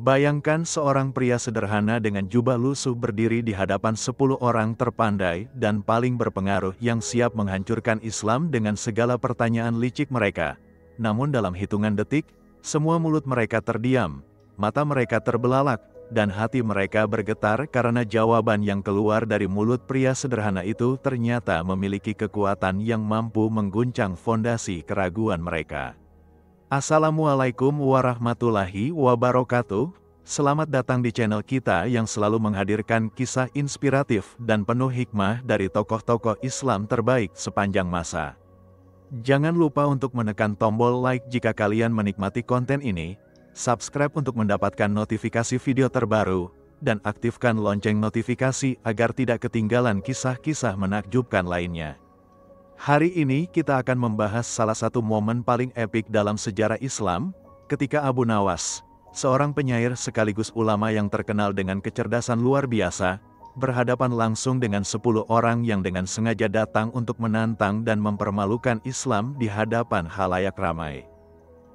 Bayangkan seorang pria sederhana dengan jubah lusuh berdiri di hadapan 10 orang terpandai dan paling berpengaruh yang siap menghancurkan Islam dengan segala pertanyaan licik mereka. Namun dalam hitungan detik, semua mulut mereka terdiam, mata mereka terbelalak, dan hati mereka bergetar karena jawaban yang keluar dari mulut pria sederhana itu ternyata memiliki kekuatan yang mampu mengguncang fondasi keraguan mereka. Assalamualaikum warahmatullahi wabarakatuh. Selamat datang di channel kita yang selalu menghadirkan kisah inspiratif dan penuh hikmah dari tokoh-tokoh Islam terbaik sepanjang masa. Jangan lupa untuk menekan tombol like jika kalian menikmati konten ini, subscribe untuk mendapatkan notifikasi video terbaru, dan aktifkan lonceng notifikasi agar tidak ketinggalan kisah-kisah menakjubkan lainnya. Hari ini kita akan membahas salah satu momen paling epik dalam sejarah Islam, ketika Abu Nawas, seorang penyair sekaligus ulama yang terkenal dengan kecerdasan luar biasa, berhadapan langsung dengan 10 orang yang dengan sengaja datang untuk menantang dan mempermalukan Islam di hadapan khalayak ramai.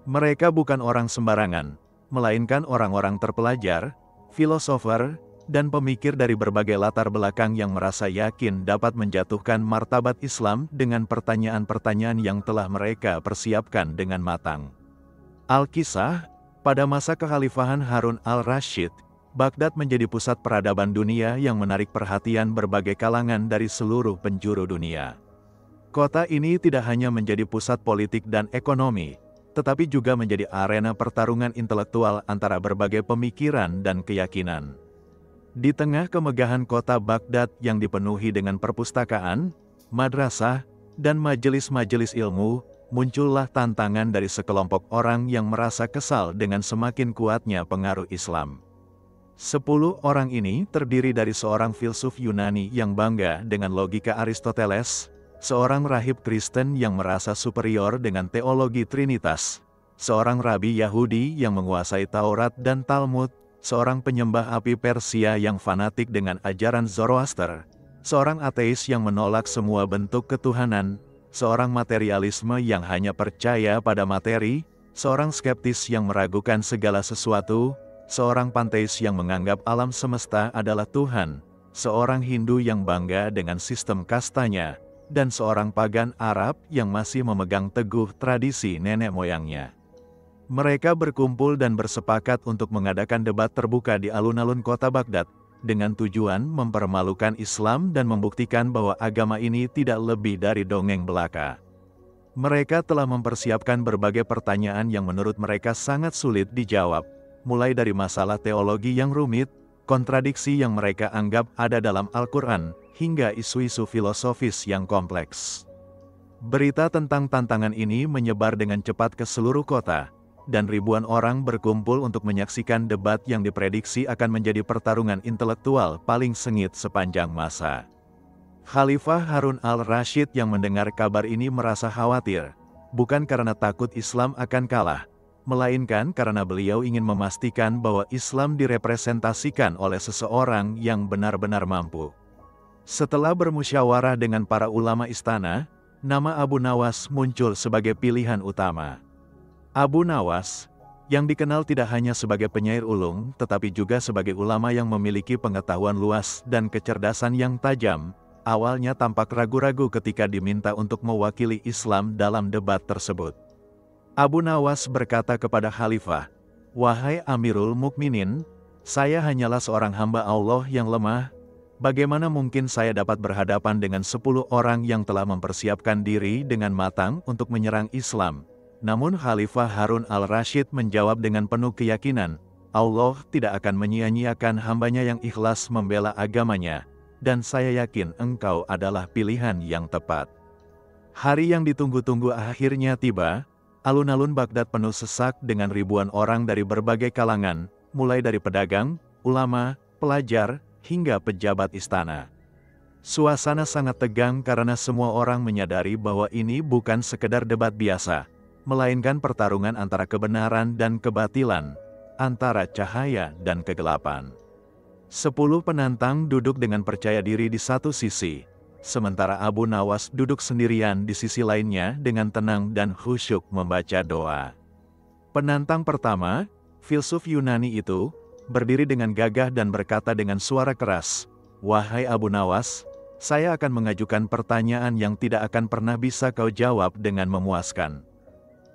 Mereka bukan orang sembarangan, melainkan orang-orang terpelajar, filosofer, dan pemikir dari berbagai latar belakang yang merasa yakin dapat menjatuhkan martabat Islam dengan pertanyaan-pertanyaan yang telah mereka persiapkan dengan matang. Al-Kisah, pada masa kekhalifahan Harun al-Rasyid, Baghdad menjadi pusat peradaban dunia yang menarik perhatian berbagai kalangan dari seluruh penjuru dunia. Kota ini tidak hanya menjadi pusat politik dan ekonomi, tetapi juga menjadi arena pertarungan intelektual antara berbagai pemikiran dan keyakinan. Di tengah kemegahan kota Baghdad yang dipenuhi dengan perpustakaan, madrasah, dan majelis-majelis ilmu, muncullah tantangan dari sekelompok orang yang merasa kesal dengan semakin kuatnya pengaruh Islam. 10 orang ini terdiri dari seorang filsuf Yunani yang bangga dengan logika Aristoteles, seorang rahib Kristen yang merasa superior dengan teologi Trinitas, seorang rabi Yahudi yang menguasai Taurat dan Talmud, seorang penyembah api Persia yang fanatik dengan ajaran Zoroaster, seorang ateis yang menolak semua bentuk ketuhanan, seorang materialisme yang hanya percaya pada materi, seorang skeptis yang meragukan segala sesuatu, seorang panteis yang menganggap alam semesta adalah Tuhan, seorang Hindu yang bangga dengan sistem kastanya, dan seorang pagan Arab yang masih memegang teguh tradisi nenek moyangnya. Mereka berkumpul dan bersepakat untuk mengadakan debat terbuka di alun-alun kota Baghdad, dengan tujuan mempermalukan Islam dan membuktikan bahwa agama ini tidak lebih dari dongeng belaka. Mereka telah mempersiapkan berbagai pertanyaan yang menurut mereka sangat sulit dijawab, mulai dari masalah teologi yang rumit, kontradiksi yang mereka anggap ada dalam Al-Quran, hingga isu-isu filosofis yang kompleks. Berita tentang tantangan ini menyebar dengan cepat ke seluruh kota, dan ribuan orang berkumpul untuk menyaksikan debat yang diprediksi akan menjadi pertarungan intelektual paling sengit sepanjang masa. Khalifah Harun al-Rasyid yang mendengar kabar ini merasa khawatir, bukan karena takut Islam akan kalah, melainkan karena beliau ingin memastikan bahwa Islam direpresentasikan oleh seseorang yang benar-benar mampu. Setelah bermusyawarah dengan para ulama istana, nama Abu Nawas muncul sebagai pilihan utama. Abu Nawas, yang dikenal tidak hanya sebagai penyair ulung, tetapi juga sebagai ulama yang memiliki pengetahuan luas dan kecerdasan yang tajam, awalnya tampak ragu-ragu ketika diminta untuk mewakili Islam dalam debat tersebut. Abu Nawas berkata kepada Khalifah, "Wahai Amirul Mukminin, saya hanyalah seorang hamba Allah yang lemah. Bagaimana mungkin saya dapat berhadapan dengan 10 orang yang telah mempersiapkan diri dengan matang untuk menyerang Islam?" Namun Khalifah Harun al-Rasyid menjawab dengan penuh keyakinan, Allah tidak akan menyia-nyiakan hambanya yang ikhlas membela agamanya, dan saya yakin engkau adalah pilihan yang tepat. Hari yang ditunggu-tunggu akhirnya tiba. Alun-alun Baghdad penuh sesak dengan ribuan orang dari berbagai kalangan, mulai dari pedagang, ulama, pelajar, hingga pejabat istana. Suasana sangat tegang karena semua orang menyadari bahwa ini bukan sekedar debat biasa, melainkan pertarungan antara kebenaran dan kebatilan, antara cahaya dan kegelapan. 10 penantang duduk dengan percaya diri di satu sisi, sementara Abu Nawas duduk sendirian di sisi lainnya dengan tenang dan khusyuk membaca doa. Penantang pertama, filsuf Yunani itu, berdiri dengan gagah dan berkata dengan suara keras, "Wahai Abu Nawas, saya akan mengajukan pertanyaan yang tidak akan pernah bisa kau jawab dengan memuaskan.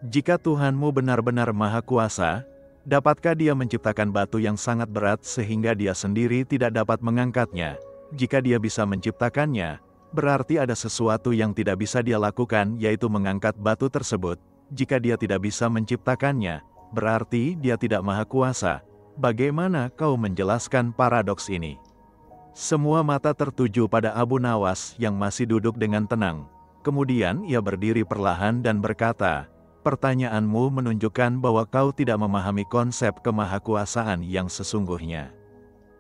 Jika Tuhanmu benar-benar Maha Kuasa, dapatkah Dia menciptakan batu yang sangat berat sehingga Dia sendiri tidak dapat mengangkatnya? Jika Dia bisa menciptakannya, berarti ada sesuatu yang tidak bisa Dia lakukan, yaitu mengangkat batu tersebut. Jika Dia tidak bisa menciptakannya, berarti Dia tidak Maha Kuasa. Bagaimana kau menjelaskan paradoks ini?" Semua mata tertuju pada Abu Nawas yang masih duduk dengan tenang. Kemudian ia berdiri perlahan dan berkata, "Pertanyaanmu menunjukkan bahwa kau tidak memahami konsep kemahakuasaan yang sesungguhnya.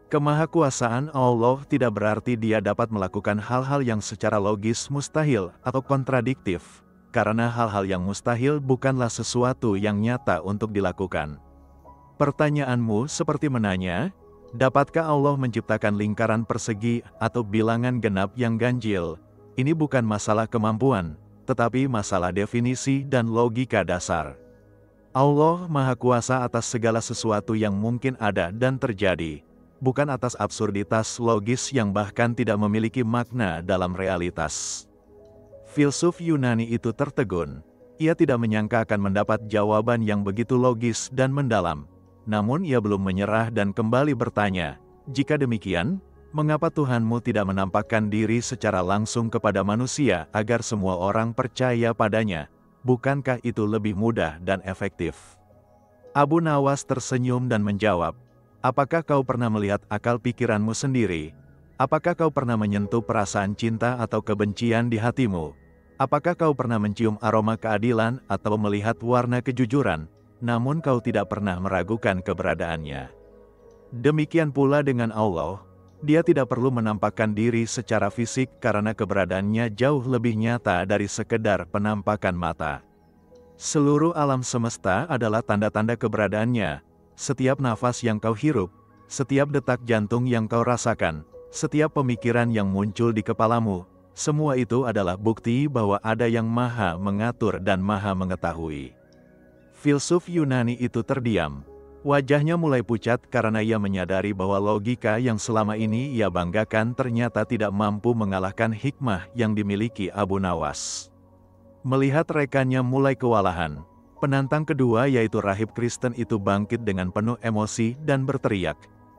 Kemahakuasaan Allah tidak berarti Dia dapat melakukan hal-hal yang secara logis mustahil atau kontradiktif, karena hal-hal yang mustahil bukanlah sesuatu yang nyata untuk dilakukan. Pertanyaanmu seperti menanya, dapatkah Allah menciptakan lingkaran persegi atau bilangan genap yang ganjil? Ini bukan masalah kemampuan, tetapi masalah definisi dan logika dasar. Allah Maha Kuasa atas segala sesuatu yang mungkin ada dan terjadi, bukan atas absurditas logis yang bahkan tidak memiliki makna dalam realitas. Filsuf Yunani itu tertegun. Ia tidak menyangka akan mendapat jawaban yang begitu logis dan mendalam. Namun ia belum menyerah dan kembali bertanya, "Jika demikian, mengapa Tuhanmu tidak menampakkan diri secara langsung kepada manusia agar semua orang percaya padanya? Bukankah itu lebih mudah dan efektif?" Abu Nawas tersenyum dan menjawab, "Apakah kau pernah melihat akal pikiranmu sendiri? Apakah kau pernah menyentuh perasaan cinta atau kebencian di hatimu? Apakah kau pernah mencium aroma keadilan atau melihat warna kejujuran? Namun kau tidak pernah meragukan keberadaannya. Demikian pula dengan Allah, Dia tidak perlu menampakkan diri secara fisik karena keberadaannya jauh lebih nyata dari sekedar penampakan mata. Seluruh alam semesta adalah tanda-tanda keberadaannya. Setiap nafas yang kau hirup, setiap detak jantung yang kau rasakan, setiap pemikiran yang muncul di kepalamu, semua itu adalah bukti bahwa ada yang maha mengatur dan maha mengetahui." Filsuf Yunani itu terdiam. Wajahnya mulai pucat karena ia menyadari bahwa logika yang selama ini ia banggakan ternyata tidak mampu mengalahkan hikmah yang dimiliki Abu Nawas. Melihat rekannya mulai kewalahan, penantang kedua yaitu rahib Kristen itu bangkit dengan penuh emosi dan berteriak,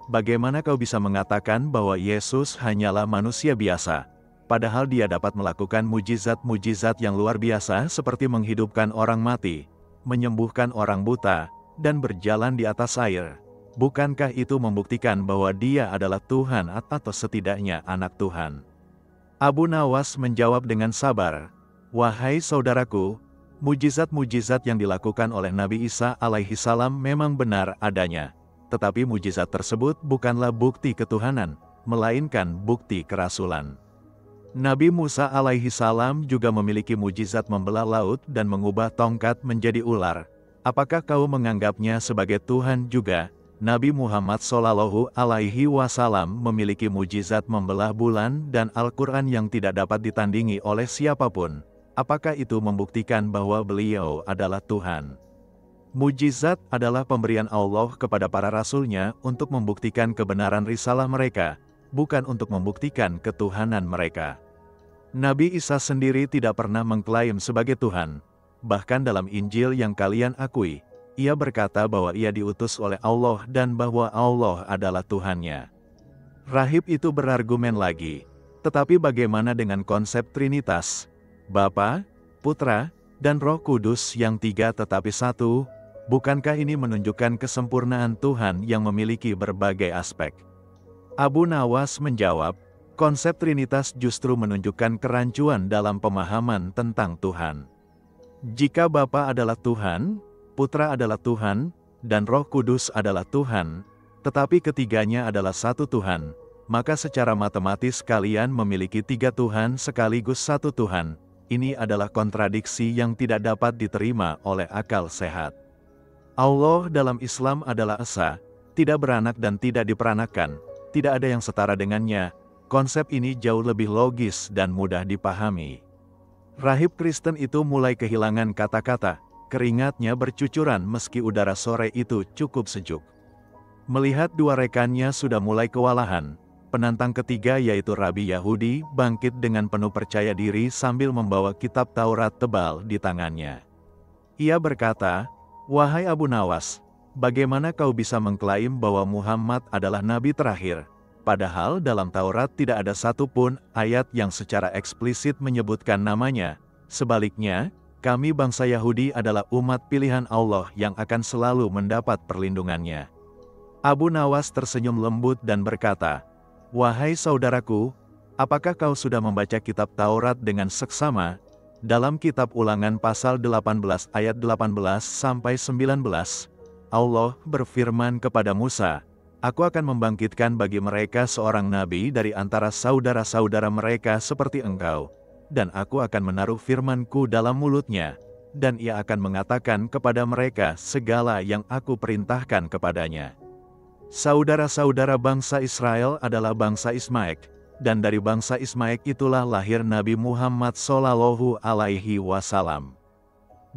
"Bagaimana kau bisa mengatakan bahwa Yesus hanyalah manusia biasa, padahal Dia dapat melakukan mujizat-mujizat yang luar biasa seperti menghidupkan orang mati, menyembuhkan orang buta, dan berjalan di atas air? Bukankah itu membuktikan bahwa Dia adalah Tuhan atau setidaknya anak Tuhan?" Abu Nawas menjawab dengan sabar, "Wahai saudaraku, mujizat-mujizat yang dilakukan oleh Nabi Isa alaihi salam memang benar adanya. Tetapi mujizat tersebut bukanlah bukti ketuhanan, melainkan bukti kerasulan. Nabi Musa alaihi salam juga memiliki mujizat membelah laut dan mengubah tongkat menjadi ular. Apakah kau menganggapnya sebagai Tuhan juga? Nabi Muhammad Shallallahu alaihi wasallam memiliki mujizat membelah bulan dan Al-Quran yang tidak dapat ditandingi oleh siapapun. Apakah itu membuktikan bahwa beliau adalah Tuhan? Mujizat adalah pemberian Allah kepada para rasulnya untuk membuktikan kebenaran risalah mereka, bukan untuk membuktikan ketuhanan mereka. Nabi Isa sendiri tidak pernah mengklaim sebagai Tuhan. Bahkan dalam Injil yang kalian akui, ia berkata bahwa ia diutus oleh Allah dan bahwa Allah adalah Tuhannya. Rahib itu berargumen lagi, "Tetapi bagaimana dengan konsep Trinitas? Bapa, Putra, dan Roh Kudus yang tiga tetapi satu? Bukankah ini menunjukkan kesempurnaan Tuhan yang memiliki berbagai aspek?" Abu Nawas menjawab, konsep Trinitas justru menunjukkan kerancuan dalam pemahaman tentang Tuhan. Jika Bapa adalah Tuhan, Putra adalah Tuhan, dan Roh Kudus adalah Tuhan, tetapi ketiganya adalah satu Tuhan, maka secara matematis kalian memiliki tiga Tuhan sekaligus satu Tuhan. Ini adalah kontradiksi yang tidak dapat diterima oleh akal sehat. Allah dalam Islam adalah Esa, tidak beranak dan tidak diperanakan. Tidak ada yang setara dengannya. Konsep ini jauh lebih logis dan mudah dipahami. Rahib Kristen itu mulai kehilangan kata-kata, keringatnya bercucuran meski udara sore itu cukup sejuk. Melihat dua rekannya sudah mulai kewalahan, penantang ketiga yaitu Rabi Yahudi bangkit dengan penuh percaya diri sambil membawa kitab Taurat tebal di tangannya. Ia berkata, "Wahai Abu Nawas, bagaimana kau bisa mengklaim bahwa Muhammad adalah nabi terakhir? Padahal dalam Taurat tidak ada satupun ayat yang secara eksplisit menyebutkan namanya. Sebaliknya, kami bangsa Yahudi adalah umat pilihan Allah yang akan selalu mendapat perlindungannya." Abu Nawas tersenyum lembut dan berkata, "Wahai saudaraku, apakah kau sudah membaca kitab Taurat dengan seksama? Dalam kitab Ulangan pasal 18 ayat 18-19, Allah berfirman kepada Musa, "Aku akan membangkitkan bagi mereka seorang nabi dari antara saudara-saudara mereka seperti engkau, dan aku akan menaruh firman-Ku dalam mulutnya, dan ia akan mengatakan kepada mereka segala yang aku perintahkan kepadanya." Saudara-saudara bangsa Israel adalah bangsa Ismaik, dan dari bangsa Ismaik itulah lahir Nabi Muhammad Shallallahu Alaihi Wasallam.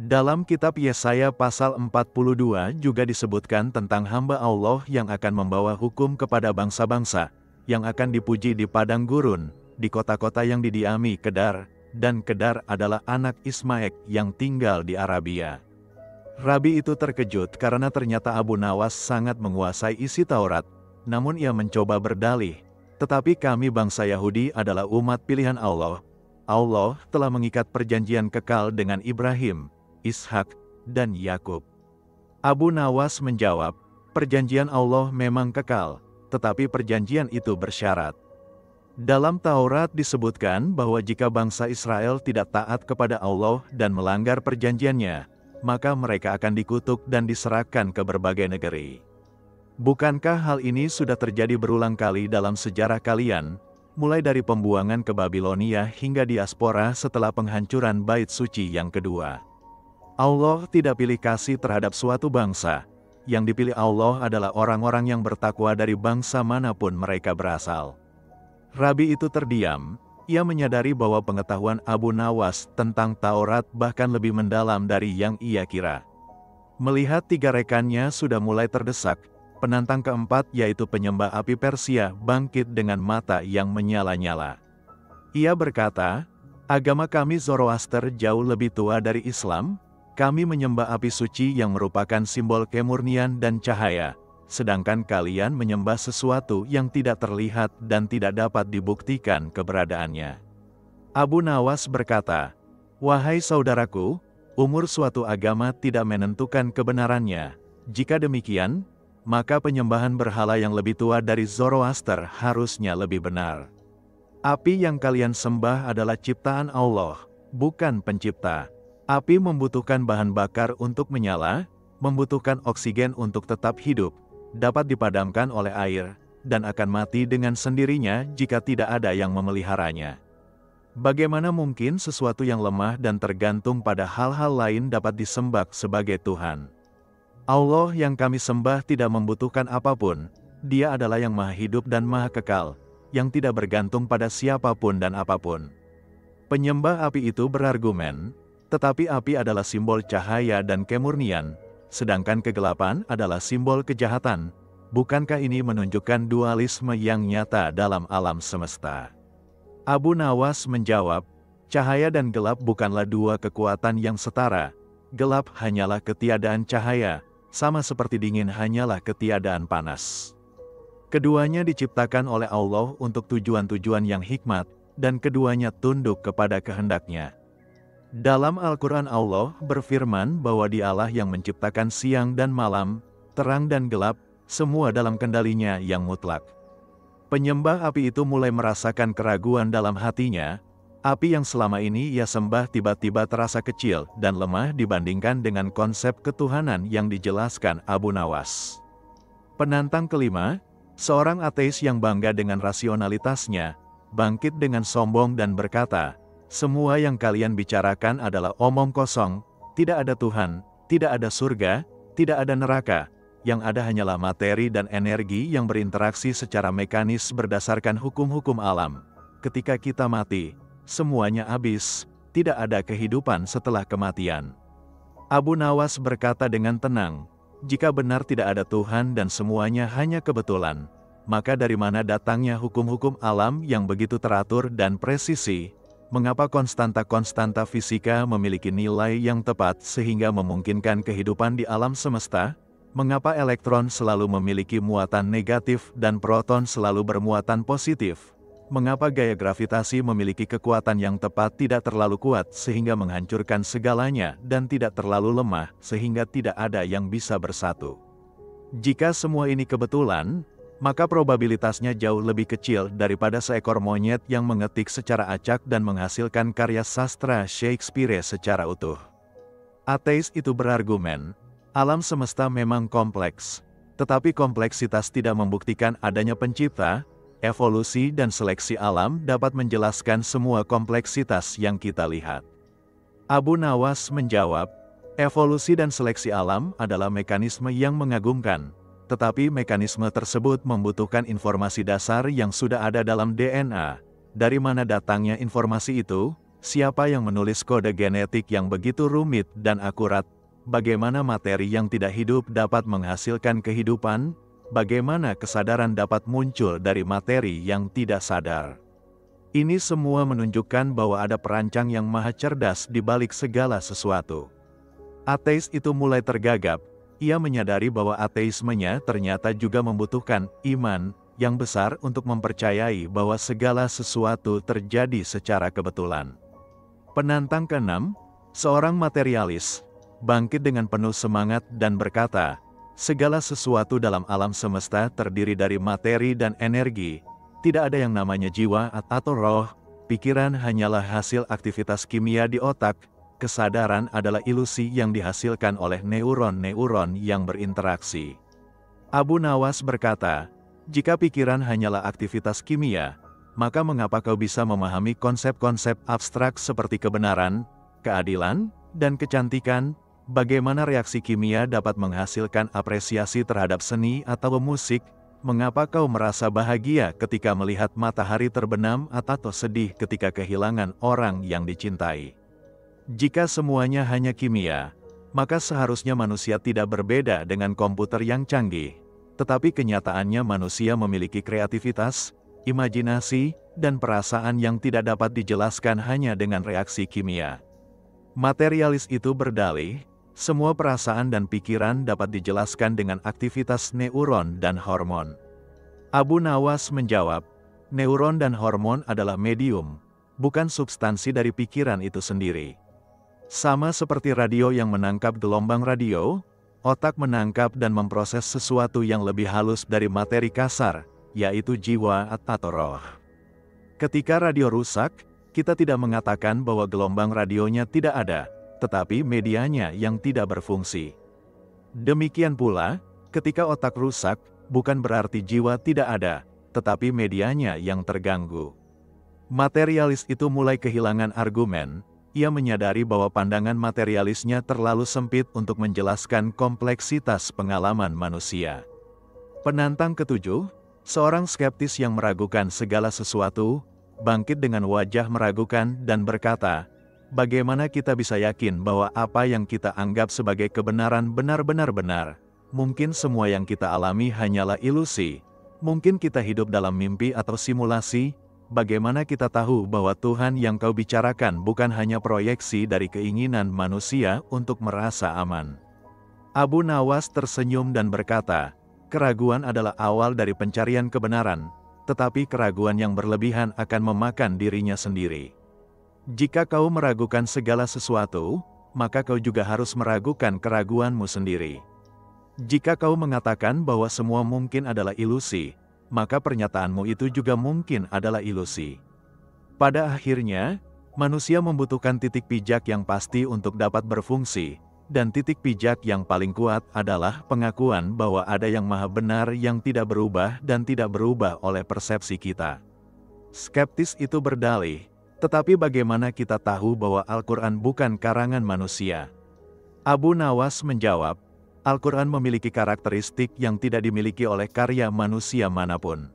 Dalam kitab Yesaya pasal 42 juga disebutkan tentang hamba Allah yang akan membawa hukum kepada bangsa-bangsa, yang akan dipuji di padang gurun, di kota-kota yang didiami Kedar, dan Kedar adalah anak Ismaik yang tinggal di Arabia. Rabi itu terkejut karena ternyata Abu Nawas sangat menguasai isi Taurat, namun ia mencoba berdalih, "Tetapi kami bangsa Yahudi adalah umat pilihan Allah. Allah telah mengikat perjanjian kekal dengan Ibrahim, Ishak, dan Yakub." Abu Nawas menjawab, "Perjanjian Allah memang kekal, tetapi perjanjian itu bersyarat." Dalam Taurat disebutkan bahwa jika bangsa Israel tidak taat kepada Allah dan melanggar perjanjiannya, maka mereka akan dikutuk dan diserahkan ke berbagai negeri. Bukankah hal ini sudah terjadi berulang kali dalam sejarah kalian, mulai dari pembuangan ke Babilonia hingga diaspora setelah penghancuran Bait Suci yang kedua? Allah tidak pilih kasih terhadap suatu bangsa, yang dipilih Allah adalah orang-orang yang bertakwa dari bangsa manapun mereka berasal. Rabi itu terdiam. Ia menyadari bahwa pengetahuan Abu Nawas tentang Taurat bahkan lebih mendalam dari yang ia kira. Melihat tiga rekannya sudah mulai terdesak, penantang keempat yaitu penyembah api Persia bangkit dengan mata yang menyala-nyala. Ia berkata, "Agama kami Zoroaster jauh lebih tua dari Islam. Kami menyembah api suci yang merupakan simbol kemurnian dan cahaya, sedangkan kalian menyembah sesuatu yang tidak terlihat dan tidak dapat dibuktikan keberadaannya." Abu Nawas berkata, "Wahai saudaraku, umur suatu agama tidak menentukan kebenarannya. Jika demikian, maka penyembahan berhala yang lebih tua dari Zoroaster harusnya lebih benar. Api yang kalian sembah adalah ciptaan Allah, bukan pencipta. Api membutuhkan bahan bakar untuk menyala, membutuhkan oksigen untuk tetap hidup, dapat dipadamkan oleh air, dan akan mati dengan sendirinya jika tidak ada yang memeliharanya. Bagaimana mungkin sesuatu yang lemah dan tergantung pada hal-hal lain dapat disembah sebagai Tuhan? Allah yang kami sembah tidak membutuhkan apapun. Dia adalah yang maha hidup dan maha kekal, yang tidak bergantung pada siapapun dan apapun." Penyembah api itu berargumen, "Tetapi api adalah simbol cahaya dan kemurnian, sedangkan kegelapan adalah simbol kejahatan. Bukankah ini menunjukkan dualisme yang nyata dalam alam semesta?" Abu Nawas menjawab, "Cahaya dan gelap bukanlah dua kekuatan yang setara. Gelap hanyalah ketiadaan cahaya, sama seperti dingin hanyalah ketiadaan panas. Keduanya diciptakan oleh Allah untuk tujuan-tujuan yang hikmat, dan keduanya tunduk kepada kehendak-Nya." Dalam Al-Quran Allah berfirman bahwa Dialah yang menciptakan siang dan malam, terang dan gelap, semua dalam kendalinya yang mutlak. Penyembah api itu mulai merasakan keraguan dalam hatinya. Api yang selama ini ia sembah tiba-tiba terasa kecil dan lemah dibandingkan dengan konsep ketuhanan yang dijelaskan Abu Nawas. Penantang kelima, seorang ateis yang bangga dengan rasionalitasnya, bangkit dengan sombong dan berkata, "Semua yang kalian bicarakan adalah omong kosong, tidak ada Tuhan, tidak ada surga, tidak ada neraka, yang ada hanyalah materi dan energi yang berinteraksi secara mekanis berdasarkan hukum-hukum alam. Ketika kita mati, semuanya habis, tidak ada kehidupan setelah kematian." Abu Nawas berkata dengan tenang, Jika benar tidak ada Tuhan dan semuanya hanya kebetulan, maka dari mana datangnya hukum-hukum alam yang begitu teratur dan presisi? Mengapa konstanta-konstanta fisika memiliki nilai yang tepat sehingga memungkinkan kehidupan di alam semesta? Mengapa elektron selalu memiliki muatan negatif dan proton selalu bermuatan positif? Mengapa gaya gravitasi memiliki kekuatan yang tepat tidak terlalu kuat sehingga menghancurkan segalanya dan tidak terlalu lemah sehingga tidak ada yang bisa bersatu? Jika semua ini kebetulan, maka probabilitasnya jauh lebih kecil daripada seekor monyet yang mengetik secara acak dan menghasilkan karya sastra Shakespeare secara utuh. Ateis itu berargumen, alam semesta memang kompleks, tetapi kompleksitas tidak membuktikan adanya pencipta. Evolusi dan seleksi alam dapat menjelaskan semua kompleksitas yang kita lihat. Abu Nawas menjawab, evolusi dan seleksi alam adalah mekanisme yang mengagumkan, tetapi mekanisme tersebut membutuhkan informasi dasar yang sudah ada dalam DNA. Dari mana datangnya informasi itu? Siapa yang menulis kode genetik yang begitu rumit dan akurat? Bagaimana materi yang tidak hidup dapat menghasilkan kehidupan? Bagaimana kesadaran dapat muncul dari materi yang tidak sadar? Ini semua menunjukkan bahwa ada perancang yang maha cerdas di balik segala sesuatu. Ateis itu mulai tergagap. Ia menyadari bahwa ateismenya ternyata juga membutuhkan iman yang besar untuk mempercayai bahwa segala sesuatu terjadi secara kebetulan. Penantang keenam, seorang materialis, bangkit dengan penuh semangat dan berkata, segala sesuatu dalam alam semesta terdiri dari materi dan energi. Tidak ada yang namanya jiwa atau roh. Pikiran hanyalah hasil aktivitas kimia di otak. Kesadaran adalah ilusi yang dihasilkan oleh neuron-neuron yang berinteraksi. Abu Nawas berkata, jika pikiran hanyalah aktivitas kimia, maka mengapa kau bisa memahami konsep-konsep abstrak seperti kebenaran, keadilan, dan kecantikan? Bagaimana reaksi kimia dapat menghasilkan apresiasi terhadap seni atau musik? Mengapa kau merasa bahagia ketika melihat matahari terbenam atau sedih ketika kehilangan orang yang dicintai? Jika semuanya hanya kimia, maka seharusnya manusia tidak berbeda dengan komputer yang canggih. Tetapi kenyataannya manusia memiliki kreativitas, imajinasi, dan perasaan yang tidak dapat dijelaskan hanya dengan reaksi kimia. Materialis itu berdalih, semua perasaan dan pikiran dapat dijelaskan dengan aktivitas neuron dan hormon. Abu Nawas menjawab, neuron dan hormon adalah medium, bukan substansi dari pikiran itu sendiri. Sama seperti radio yang menangkap gelombang radio, otak menangkap dan memproses sesuatu yang lebih halus dari materi kasar, yaitu jiwa atau roh. Ketika radio rusak, kita tidak mengatakan bahwa gelombang radionya tidak ada, tetapi medianya yang tidak berfungsi. Demikian pula, ketika otak rusak, bukan berarti jiwa tidak ada, tetapi medianya yang terganggu. Materialis itu mulai kehilangan argumen. Ia menyadari bahwa pandangan materialisnya terlalu sempit untuk menjelaskan kompleksitas pengalaman manusia. Penantang ketujuh, seorang skeptis yang meragukan segala sesuatu, bangkit dengan wajah meragukan dan berkata, bagaimana kita bisa yakin bahwa apa yang kita anggap sebagai kebenaran benar-benar benar? Mungkin semua yang kita alami hanyalah ilusi. Mungkin kita hidup dalam mimpi atau simulasi. Bagaimana kita tahu bahwa Tuhan yang kau bicarakan bukan hanya proyeksi dari keinginan manusia untuk merasa aman? Abu Nawas tersenyum dan berkata, keraguan adalah awal dari pencarian kebenaran, tetapi keraguan yang berlebihan akan memakan dirinya sendiri. Jika kau meragukan segala sesuatu, maka kau juga harus meragukan keraguanmu sendiri. Jika kau mengatakan bahwa semua mungkin adalah ilusi, maka pernyataanmu itu juga mungkin adalah ilusi. Pada akhirnya, manusia membutuhkan titik pijak yang pasti untuk dapat berfungsi, dan titik pijak yang paling kuat adalah pengakuan bahwa ada yang maha benar yang tidak berubah dan tidak berubah oleh persepsi kita. Skeptis itu berdalih, tetapi bagaimana kita tahu bahwa Al-Quran bukan karangan manusia? Abu Nawas menjawab, Al-Quran memiliki karakteristik yang tidak dimiliki oleh karya manusia manapun.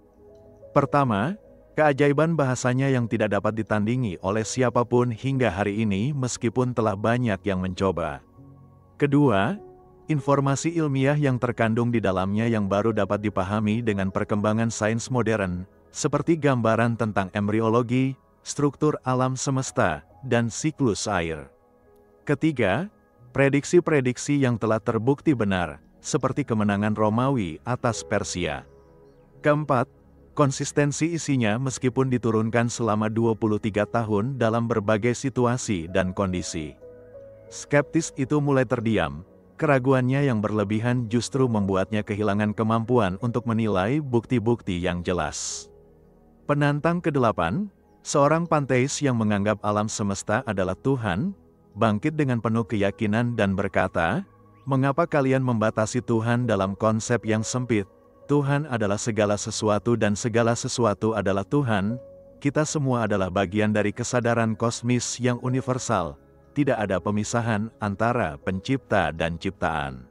Pertama, keajaiban bahasanya yang tidak dapat ditandingi oleh siapapun hingga hari ini meskipun telah banyak yang mencoba. Kedua, Informasi ilmiah yang terkandung di dalamnya yang baru dapat dipahami dengan perkembangan sains modern, seperti gambaran tentang embriologi, struktur alam semesta, dan siklus air. Ketiga, prediksi-prediksi yang telah terbukti benar, seperti kemenangan Romawi atas Persia. Keempat, konsistensi isinya meskipun diturunkan selama 23 tahun dalam berbagai situasi dan kondisi. Skeptis itu mulai terdiam. Keraguannya yang berlebihan justru membuatnya kehilangan kemampuan untuk menilai bukti-bukti yang jelas. Penantang kedelapan, seorang panteis yang menganggap alam semesta adalah Tuhan, bangkit dengan penuh keyakinan dan berkata, "Mengapa kalian membatasi Tuhan dalam konsep yang sempit? Tuhan adalah segala sesuatu dan segala sesuatu adalah Tuhan. Kita semua adalah bagian dari kesadaran kosmis yang universal. Tidak ada pemisahan antara pencipta dan ciptaan."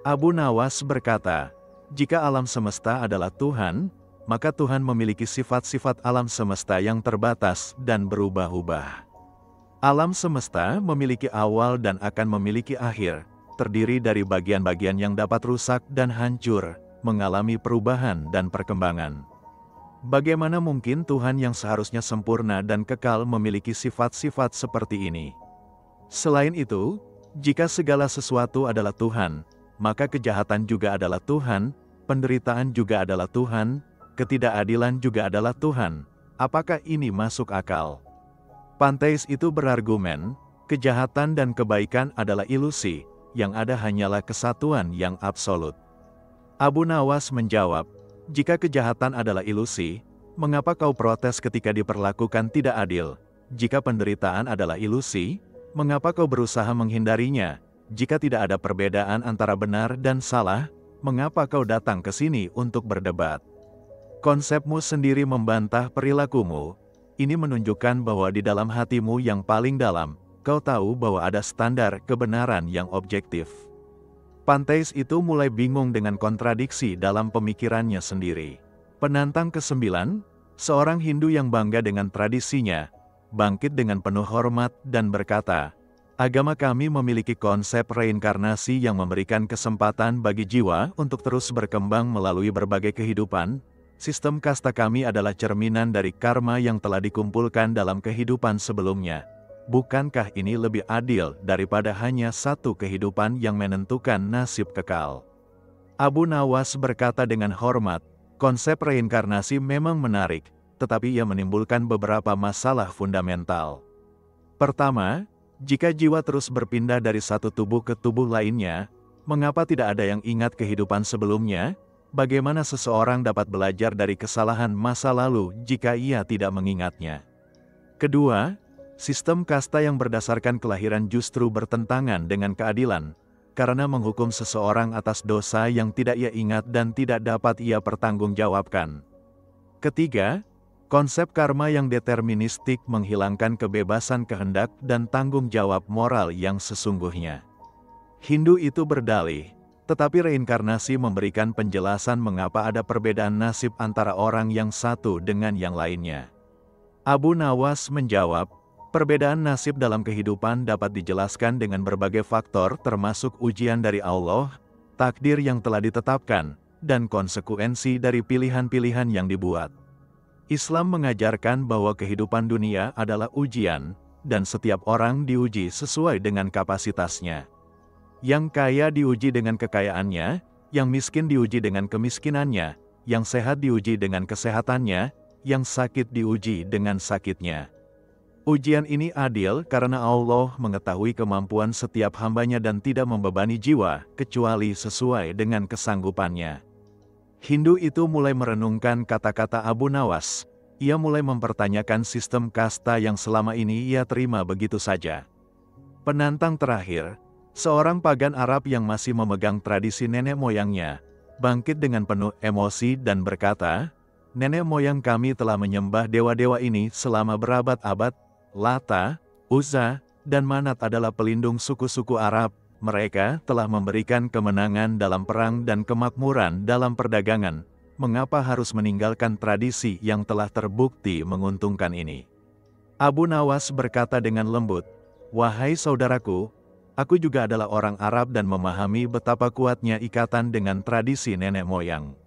Abu Nawas berkata, jika alam semesta adalah Tuhan, maka Tuhan memiliki sifat-sifat alam semesta yang terbatas dan berubah-ubah. Alam semesta memiliki awal dan akan memiliki akhir, terdiri dari bagian-bagian yang dapat rusak dan hancur, mengalami perubahan dan perkembangan. Bagaimana mungkin Tuhan yang seharusnya sempurna dan kekal memiliki sifat-sifat seperti ini? Selain itu, jika segala sesuatu adalah Tuhan, maka kejahatan juga adalah Tuhan, penderitaan juga adalah Tuhan, ketidakadilan juga adalah Tuhan. Apakah ini masuk akal? Panteis itu berargumen, kejahatan dan kebaikan adalah ilusi, yang ada hanyalah kesatuan yang absolut. Abu Nawas menjawab, jika kejahatan adalah ilusi, mengapa kau protes ketika diperlakukan tidak adil? Jika penderitaan adalah ilusi, mengapa kau berusaha menghindarinya? Jika tidak ada perbedaan antara benar dan salah, mengapa kau datang ke sini untuk berdebat? Konsepmu sendiri membantah perilakumu. Ini menunjukkan bahwa di dalam hatimu yang paling dalam, kau tahu bahwa ada standar kebenaran yang objektif. Panteis itu mulai bingung dengan kontradiksi dalam pemikirannya sendiri. Penantang ke-9, seorang Hindu yang bangga dengan tradisinya, bangkit dengan penuh hormat dan berkata, agama kami memiliki konsep reinkarnasi yang memberikan kesempatan bagi jiwa untuk terus berkembang melalui berbagai kehidupan. Sistem kasta kami adalah cerminan dari karma yang telah dikumpulkan dalam kehidupan sebelumnya. Bukankah ini lebih adil daripada hanya satu kehidupan yang menentukan nasib kekal? Abu Nawas berkata dengan hormat, konsep reinkarnasi memang menarik, tetapi ia menimbulkan beberapa masalah fundamental. Pertama, jika jiwa terus berpindah dari satu tubuh ke tubuh lainnya, mengapa tidak ada yang ingat kehidupan sebelumnya? Bagaimana seseorang dapat belajar dari kesalahan masa lalu jika ia tidak mengingatnya? Kedua, sistem kasta yang berdasarkan kelahiran justru bertentangan dengan keadilan, karena menghukum seseorang atas dosa yang tidak ia ingat dan tidak dapat ia pertanggungjawabkan. Ketiga, konsep karma yang deterministik menghilangkan kebebasan kehendak dan tanggung jawab moral yang sesungguhnya. Hindu itu berdalih, tetapi reinkarnasi memberikan penjelasan mengapa ada perbedaan nasib antara orang yang satu dengan yang lainnya. Abu Nawas menjawab, perbedaan nasib dalam kehidupan dapat dijelaskan dengan berbagai faktor termasuk ujian dari Allah, takdir yang telah ditetapkan, dan konsekuensi dari pilihan-pilihan yang dibuat. Islam mengajarkan bahwa kehidupan dunia adalah ujian, dan setiap orang diuji sesuai dengan kapasitasnya. Yang kaya diuji dengan kekayaannya, yang miskin diuji dengan kemiskinannya, yang sehat diuji dengan kesehatannya, yang sakit diuji dengan sakitnya. Ujian ini adil karena Allah mengetahui kemampuan setiap hambanya dan tidak membebani jiwa, kecuali sesuai dengan kesanggupannya. Hindu itu mulai merenungkan kata-kata Abu Nawas. Ia mulai mempertanyakan sistem kasta yang selama ini ia terima begitu saja. Penantang terakhir, seorang pagan Arab yang masih memegang tradisi nenek moyangnya, bangkit dengan penuh emosi dan berkata, nenek moyang kami telah menyembah dewa-dewa ini selama berabad-abad. Lata, Uzza, dan Manat adalah pelindung suku-suku Arab. Mereka telah memberikan kemenangan dalam perang dan kemakmuran dalam perdagangan. Mengapa harus meninggalkan tradisi yang telah terbukti menguntungkan ini? Abu Nawas berkata dengan lembut, wahai saudaraku, Aku juga adalah orang Arab dan memahami betapa kuatnya ikatan dengan tradisi nenek moyang.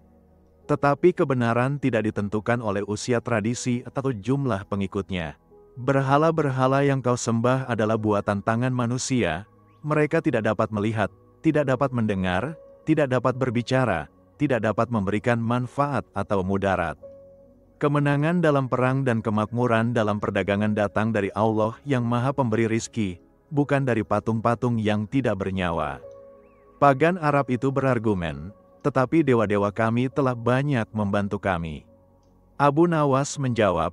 Tetapi kebenaran tidak ditentukan oleh usia tradisi atau jumlah pengikutnya. Berhala-berhala yang kau sembah adalah buatan tangan manusia. Mereka tidak dapat melihat, tidak dapat mendengar, tidak dapat berbicara, tidak dapat memberikan manfaat atau mudarat. Kemenangan dalam perang dan kemakmuran dalam perdagangan datang dari Allah yang Maha Pemberi rizki, bukan dari patung-patung yang tidak bernyawa. Pagan Arab itu berargumen, tetapi dewa-dewa kami telah banyak membantu kami. Abu Nawas menjawab,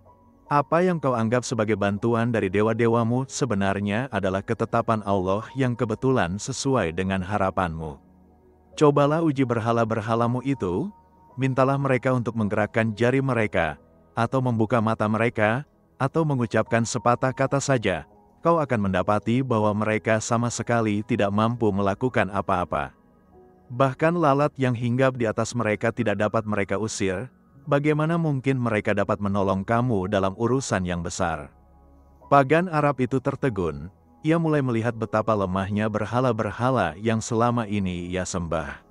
apa yang kau anggap sebagai bantuan dari dewa-dewamu sebenarnya adalah ketetapan Allah yang kebetulan sesuai dengan harapanmu. Cobalah uji berhala-berhalamu itu, mintalah mereka untuk menggerakkan jari mereka, atau membuka mata mereka, atau mengucapkan sepatah kata saja. Kau akan mendapati bahwa mereka sama sekali tidak mampu melakukan apa-apa. Bahkan lalat yang hinggap di atas mereka tidak dapat mereka usir, bagaimana mungkin mereka dapat menolong kamu dalam urusan yang besar? Pagan Arab itu tertegun, ia mulai melihat betapa lemahnya berhala-berhala yang selama ini ia sembah.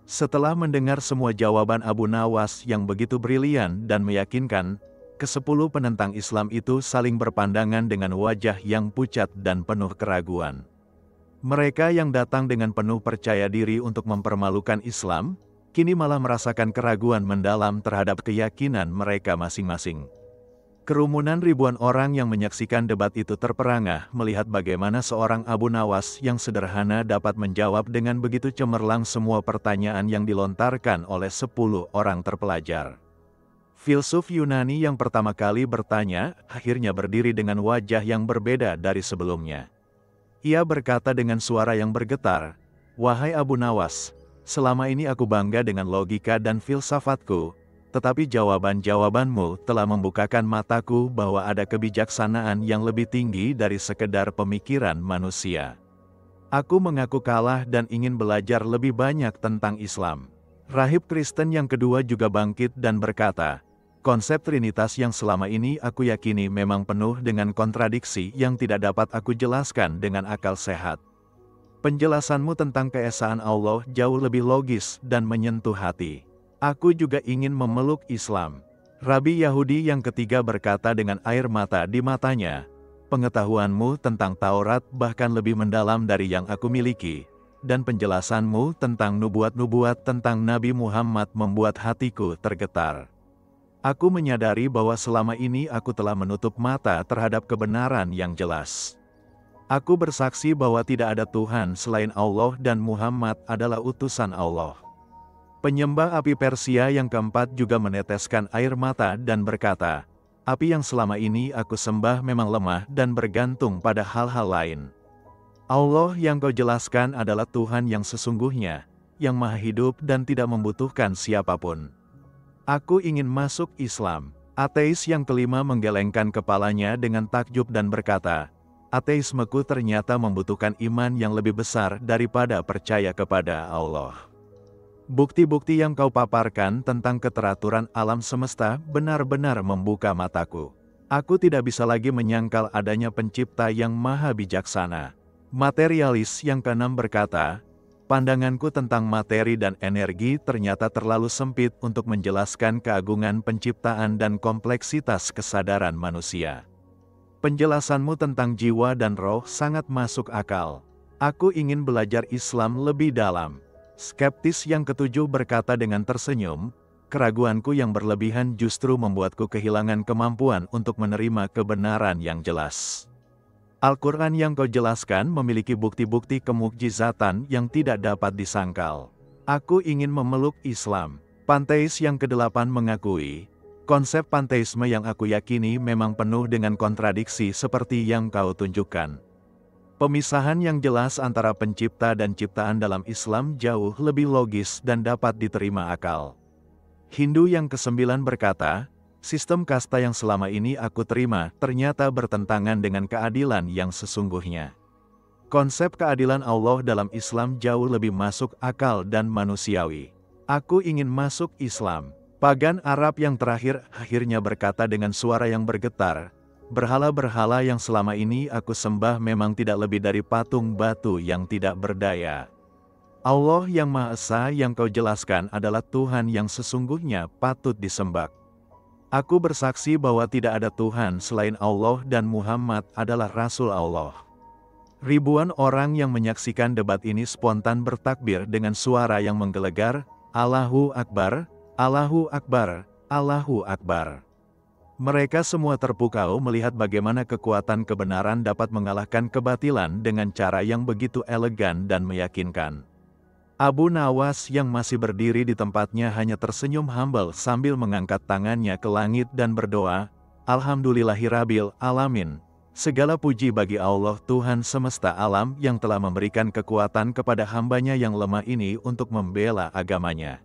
Setelah mendengar semua jawaban Abu Nawas yang begitu brilian dan meyakinkan, ke-10 penentang Islam itu saling berpandangan dengan wajah yang pucat dan penuh keraguan. Mereka yang datang dengan penuh percaya diri untuk mempermalukan Islam, kini malah merasakan keraguan mendalam terhadap keyakinan mereka masing-masing. Kerumunan ribuan orang yang menyaksikan debat itu terperangah melihat bagaimana seorang Abu Nawas yang sederhana dapat menjawab dengan begitu cemerlang semua pertanyaan yang dilontarkan oleh 10 orang terpelajar. Filsuf Yunani yang pertama kali bertanya, akhirnya berdiri dengan wajah yang berbeda dari sebelumnya. Ia berkata dengan suara yang bergetar, "Wahai Abu Nawas, selama ini aku bangga dengan logika dan filsafatku, tetapi jawaban-jawabanmu telah membukakan mataku bahwa ada kebijaksanaan yang lebih tinggi dari sekedar pemikiran manusia. Aku mengaku kalah dan ingin belajar lebih banyak tentang Islam." Rahib Kristen yang kedua juga bangkit dan berkata, "Konsep Trinitas yang selama ini aku yakini memang penuh dengan kontradiksi yang tidak dapat aku jelaskan dengan akal sehat. Penjelasanmu tentang keesaan Allah jauh lebih logis dan menyentuh hati. Aku juga ingin memeluk Islam." Rabi Yahudi yang ketiga berkata dengan air mata di matanya, "Pengetahuanmu tentang Taurat bahkan lebih mendalam dari yang aku miliki, dan penjelasanmu tentang nubuat-nubuat tentang Nabi Muhammad membuat hatiku tergetar. Aku menyadari bahwa selama ini aku telah menutup mata terhadap kebenaran yang jelas. Aku bersaksi bahwa tidak ada Tuhan selain Allah dan Muhammad adalah utusan Allah." Penyembah api Persia yang keempat juga meneteskan air mata dan berkata, "Api yang selama ini aku sembah memang lemah dan bergantung pada hal-hal lain. Allah yang kau jelaskan adalah Tuhan yang sesungguhnya, yang maha hidup dan tidak membutuhkan siapapun. Aku ingin masuk Islam." Ateis yang kelima menggelengkan kepalanya dengan takjub dan berkata, "Ateismeku ternyata membutuhkan iman yang lebih besar daripada percaya kepada Allah. Bukti-bukti yang kau paparkan tentang keteraturan alam semesta benar-benar membuka mataku. Aku tidak bisa lagi menyangkal adanya pencipta yang maha bijaksana." Materialis yang keenam berkata, "Pandanganku tentang materi dan energi ternyata terlalu sempit untuk menjelaskan keagungan penciptaan dan kompleksitas kesadaran manusia. Penjelasanmu tentang jiwa dan roh sangat masuk akal. Aku ingin belajar Islam lebih dalam." Skeptis yang ketujuh berkata dengan tersenyum, "Keraguanku yang berlebihan justru membuatku kehilangan kemampuan untuk menerima kebenaran yang jelas. Al-Quran yang kau jelaskan memiliki bukti-bukti kemukjizatan yang tidak dapat disangkal. Aku ingin memeluk Islam." Panteis yang kedelapan mengakui, "Konsep panteisme yang aku yakini memang penuh dengan kontradiksi seperti yang kau tunjukkan. Pemisahan yang jelas antara pencipta dan ciptaan dalam Islam jauh lebih logis dan dapat diterima akal." Hindu yang kesembilan berkata, "Sistem kasta yang selama ini aku terima ternyata bertentangan dengan keadilan yang sesungguhnya. Konsep keadilan Allah dalam Islam jauh lebih masuk akal dan manusiawi. Aku ingin masuk Islam." Pagan Arab yang terakhir akhirnya berkata dengan suara yang bergetar, Berhala-berhala yang selama ini aku sembah memang tidak lebih dari patung batu yang tidak berdaya. Allah yang Maha Esa yang kau jelaskan adalah Tuhan yang sesungguhnya patut disembah. Aku bersaksi bahwa tidak ada Tuhan selain Allah dan Muhammad adalah Rasul Allah. Ribuan orang yang menyaksikan debat ini spontan bertakbir dengan suara yang menggelegar, Allahu Akbar, Allahu Akbar, Allahu Akbar. Mereka semua terpukau melihat bagaimana kekuatan kebenaran dapat mengalahkan kebatilan dengan cara yang begitu elegan dan meyakinkan. Abu Nawas yang masih berdiri di tempatnya hanya tersenyum humble sambil mengangkat tangannya ke langit dan berdoa, Alhamdulillahirabbil alamin. Segala puji bagi Allah Tuhan semesta alam yang telah memberikan kekuatan kepada hambanya yang lemah ini untuk membela agamanya.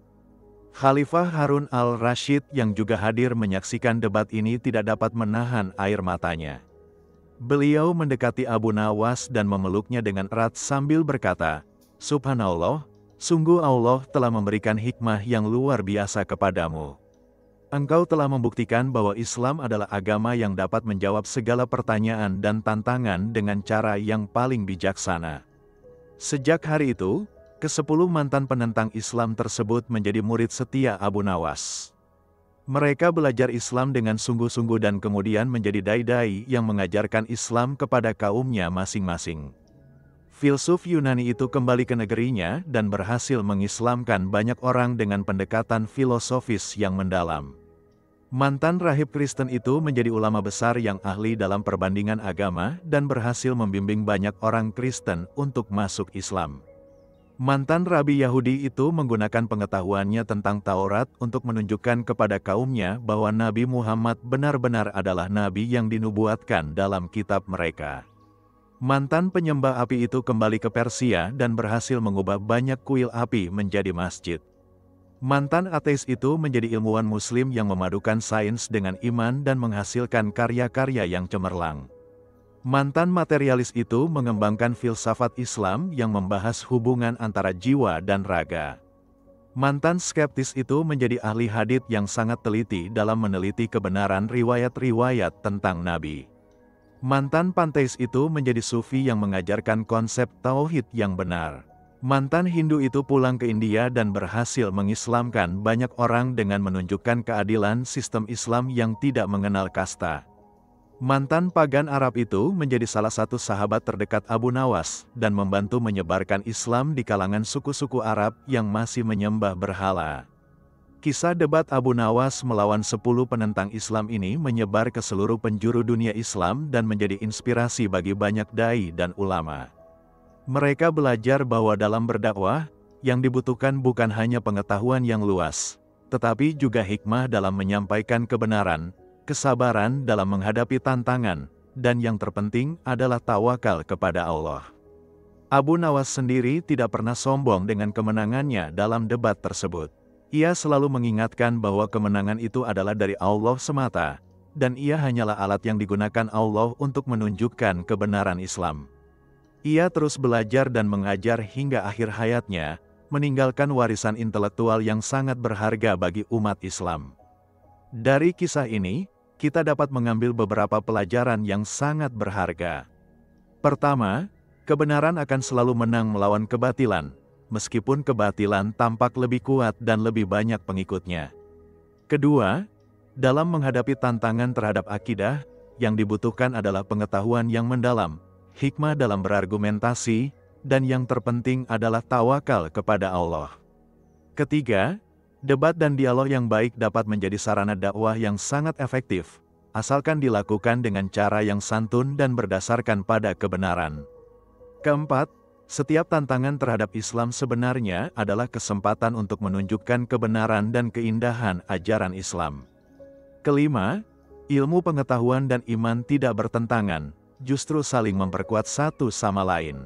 Khalifah Harun al-Rashid yang juga hadir menyaksikan debat ini tidak dapat menahan air matanya. Beliau mendekati Abu Nawas dan memeluknya dengan erat sambil berkata, Subhanallah, sungguh Allah telah memberikan hikmah yang luar biasa kepadamu. Engkau telah membuktikan bahwa Islam adalah agama yang dapat menjawab segala pertanyaan dan tantangan dengan cara yang paling bijaksana. Sejak hari itu, ke-10 mantan penentang Islam tersebut menjadi murid setia Abu Nawas. Mereka belajar Islam dengan sungguh-sungguh dan kemudian menjadi dai-dai yang mengajarkan Islam kepada kaumnya masing-masing. Filsuf Yunani itu kembali ke negerinya dan berhasil mengislamkan banyak orang dengan pendekatan filosofis yang mendalam. Mantan rahib Kristen itu menjadi ulama besar yang ahli dalam perbandingan agama dan berhasil membimbing banyak orang Kristen untuk masuk Islam. Mantan rabi Yahudi itu menggunakan pengetahuannya tentang Taurat untuk menunjukkan kepada kaumnya bahwa Nabi Muhammad benar-benar adalah nabi yang dinubuatkan dalam kitab mereka. Mantan penyembah api itu kembali ke Persia dan berhasil mengubah banyak kuil api menjadi masjid. Mantan ateis itu menjadi ilmuwan muslim yang memadukan sains dengan iman dan menghasilkan karya-karya yang cemerlang. Mantan materialis itu mengembangkan filsafat Islam yang membahas hubungan antara jiwa dan raga. Mantan skeptis itu menjadi ahli hadits yang sangat teliti dalam meneliti kebenaran riwayat-riwayat tentang Nabi. Mantan panteis itu menjadi sufi yang mengajarkan konsep tauhid yang benar. Mantan Hindu itu pulang ke India dan berhasil mengislamkan banyak orang dengan menunjukkan keadilan sistem Islam yang tidak mengenal kasta. Mantan pagan Arab itu menjadi salah satu sahabat terdekat Abu Nawas dan membantu menyebarkan Islam di kalangan suku-suku Arab yang masih menyembah berhala. Kisah debat Abu Nawas melawan 10 penentang Islam ini menyebar ke seluruh penjuru dunia Islam dan menjadi inspirasi bagi banyak dai dan ulama. Mereka belajar bahwa dalam berdakwah, yang dibutuhkan bukan hanya pengetahuan yang luas, tetapi juga hikmah dalam menyampaikan kebenaran, kesabaran dalam menghadapi tantangan, dan yang terpenting adalah tawakal kepada Allah. Abu Nawas sendiri tidak pernah sombong dengan kemenangannya dalam debat tersebut. Ia selalu mengingatkan bahwa kemenangan itu adalah dari Allah semata, dan ia hanyalah alat yang digunakan Allah untuk menunjukkan kebenaran Islam. Ia terus belajar dan mengajar hingga akhir hayatnya, meninggalkan warisan intelektual yang sangat berharga bagi umat Islam. Dari kisah ini, kita dapat mengambil beberapa pelajaran yang sangat berharga. Pertama, kebenaran akan selalu menang melawan kebatilan, meskipun kebatilan tampak lebih kuat dan lebih banyak pengikutnya. Kedua, dalam menghadapi tantangan terhadap akidah, yang dibutuhkan adalah pengetahuan yang mendalam, hikmah dalam berargumentasi, dan yang terpenting adalah tawakal kepada Allah. Ketiga, debat dan dialog yang baik dapat menjadi sarana dakwah yang sangat efektif, asalkan dilakukan dengan cara yang santun dan berdasarkan pada kebenaran. Keempat, setiap tantangan terhadap Islam sebenarnya adalah kesempatan untuk menunjukkan kebenaran dan keindahan ajaran Islam. Kelima, ilmu pengetahuan dan iman tidak bertentangan, justru saling memperkuat satu sama lain.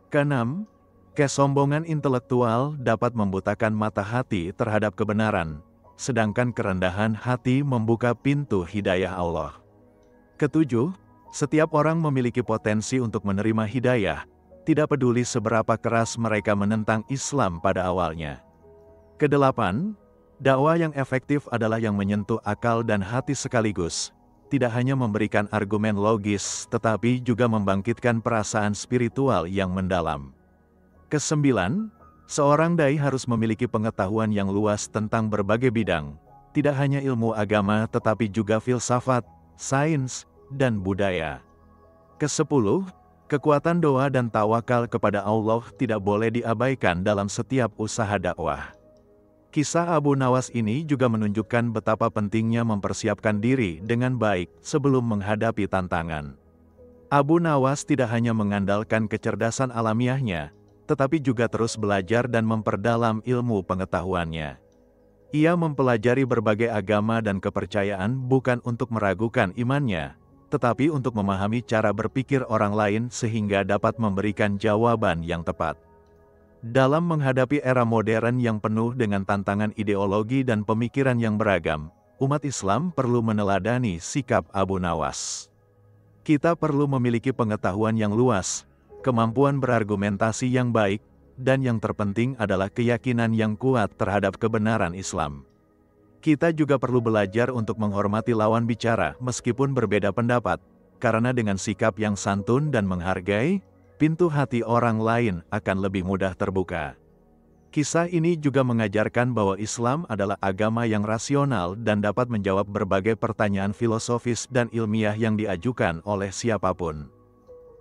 Keenam, kesombongan intelektual dapat membutakan mata hati terhadap kebenaran, sedangkan kerendahan hati membuka pintu hidayah Allah. Ketujuh, setiap orang memiliki potensi untuk menerima hidayah, tidak peduli seberapa keras mereka menentang Islam pada awalnya. Kedelapan, dakwah yang efektif adalah yang menyentuh akal dan hati sekaligus, tidak hanya memberikan argumen logis, tetapi juga membangkitkan perasaan spiritual yang mendalam. Kesembilan, seorang dai harus memiliki pengetahuan yang luas tentang berbagai bidang, tidak hanya ilmu agama tetapi juga filsafat, sains, dan budaya. Kesepuluh, kekuatan doa dan tawakal kepada Allah tidak boleh diabaikan dalam setiap usaha dakwah. Kisah Abu Nawas ini juga menunjukkan betapa pentingnya mempersiapkan diri dengan baik sebelum menghadapi tantangan. Abu Nawas tidak hanya mengandalkan kecerdasan alamiahnya, tetapi juga terus belajar dan memperdalam ilmu pengetahuannya. Ia mempelajari berbagai agama dan kepercayaan bukan untuk meragukan imannya, tetapi untuk memahami cara berpikir orang lain sehingga dapat memberikan jawaban yang tepat. Dalam menghadapi era modern yang penuh dengan tantangan ideologi dan pemikiran yang beragam, umat Islam perlu meneladani sikap Abu Nawas. Kita perlu memiliki pengetahuan yang luas, kemampuan berargumentasi yang baik, dan yang terpenting adalah keyakinan yang kuat terhadap kebenaran Islam. Kita juga perlu belajar untuk menghormati lawan bicara meskipun berbeda pendapat, karena dengan sikap yang santun dan menghargai, pintu hati orang lain akan lebih mudah terbuka. Kisah ini juga mengajarkan bahwa Islam adalah agama yang rasional dan dapat menjawab berbagai pertanyaan filosofis dan ilmiah yang diajukan oleh siapapun.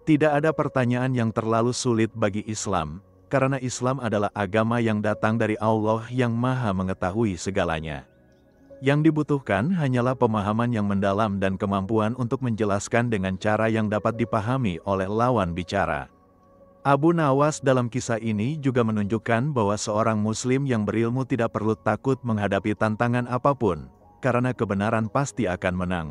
Tidak ada pertanyaan yang terlalu sulit bagi Islam, karena Islam adalah agama yang datang dari Allah yang Maha Mengetahui segalanya. Yang dibutuhkan hanyalah pemahaman yang mendalam dan kemampuan untuk menjelaskan dengan cara yang dapat dipahami oleh lawan bicara. Abu Nawas dalam kisah ini juga menunjukkan bahwa seorang muslim yang berilmu tidak perlu takut menghadapi tantangan apapun, karena kebenaran pasti akan menang.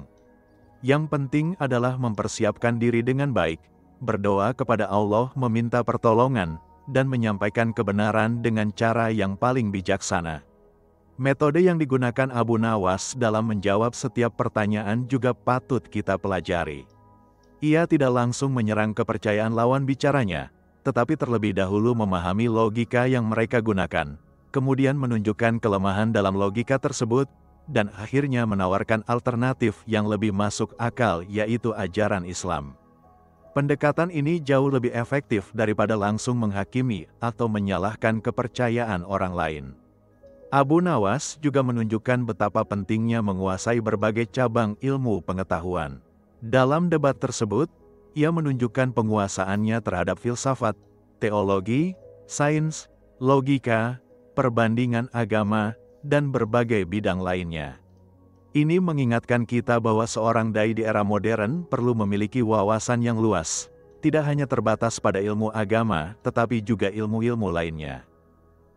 Yang penting adalah mempersiapkan diri dengan baik, berdoa kepada Allah meminta pertolongan, dan menyampaikan kebenaran dengan cara yang paling bijaksana. Metode yang digunakan Abu Nawas dalam menjawab setiap pertanyaan juga patut kita pelajari. Ia tidak langsung menyerang kepercayaan lawan bicaranya, tetapi terlebih dahulu memahami logika yang mereka gunakan, kemudian menunjukkan kelemahan dalam logika tersebut, dan akhirnya menawarkan alternatif yang lebih masuk akal, yaitu ajaran Islam. Pendekatan ini jauh lebih efektif daripada langsung menghakimi atau menyalahkan kepercayaan orang lain. Abu Nawas juga menunjukkan betapa pentingnya menguasai berbagai cabang ilmu pengetahuan. Dalam debat tersebut, ia menunjukkan penguasaannya terhadap filsafat, teologi, sains, logika, perbandingan agama, dan berbagai bidang lainnya. Ini mengingatkan kita bahwa seorang dai di era modern perlu memiliki wawasan yang luas, tidak hanya terbatas pada ilmu agama, tetapi juga ilmu-ilmu lainnya.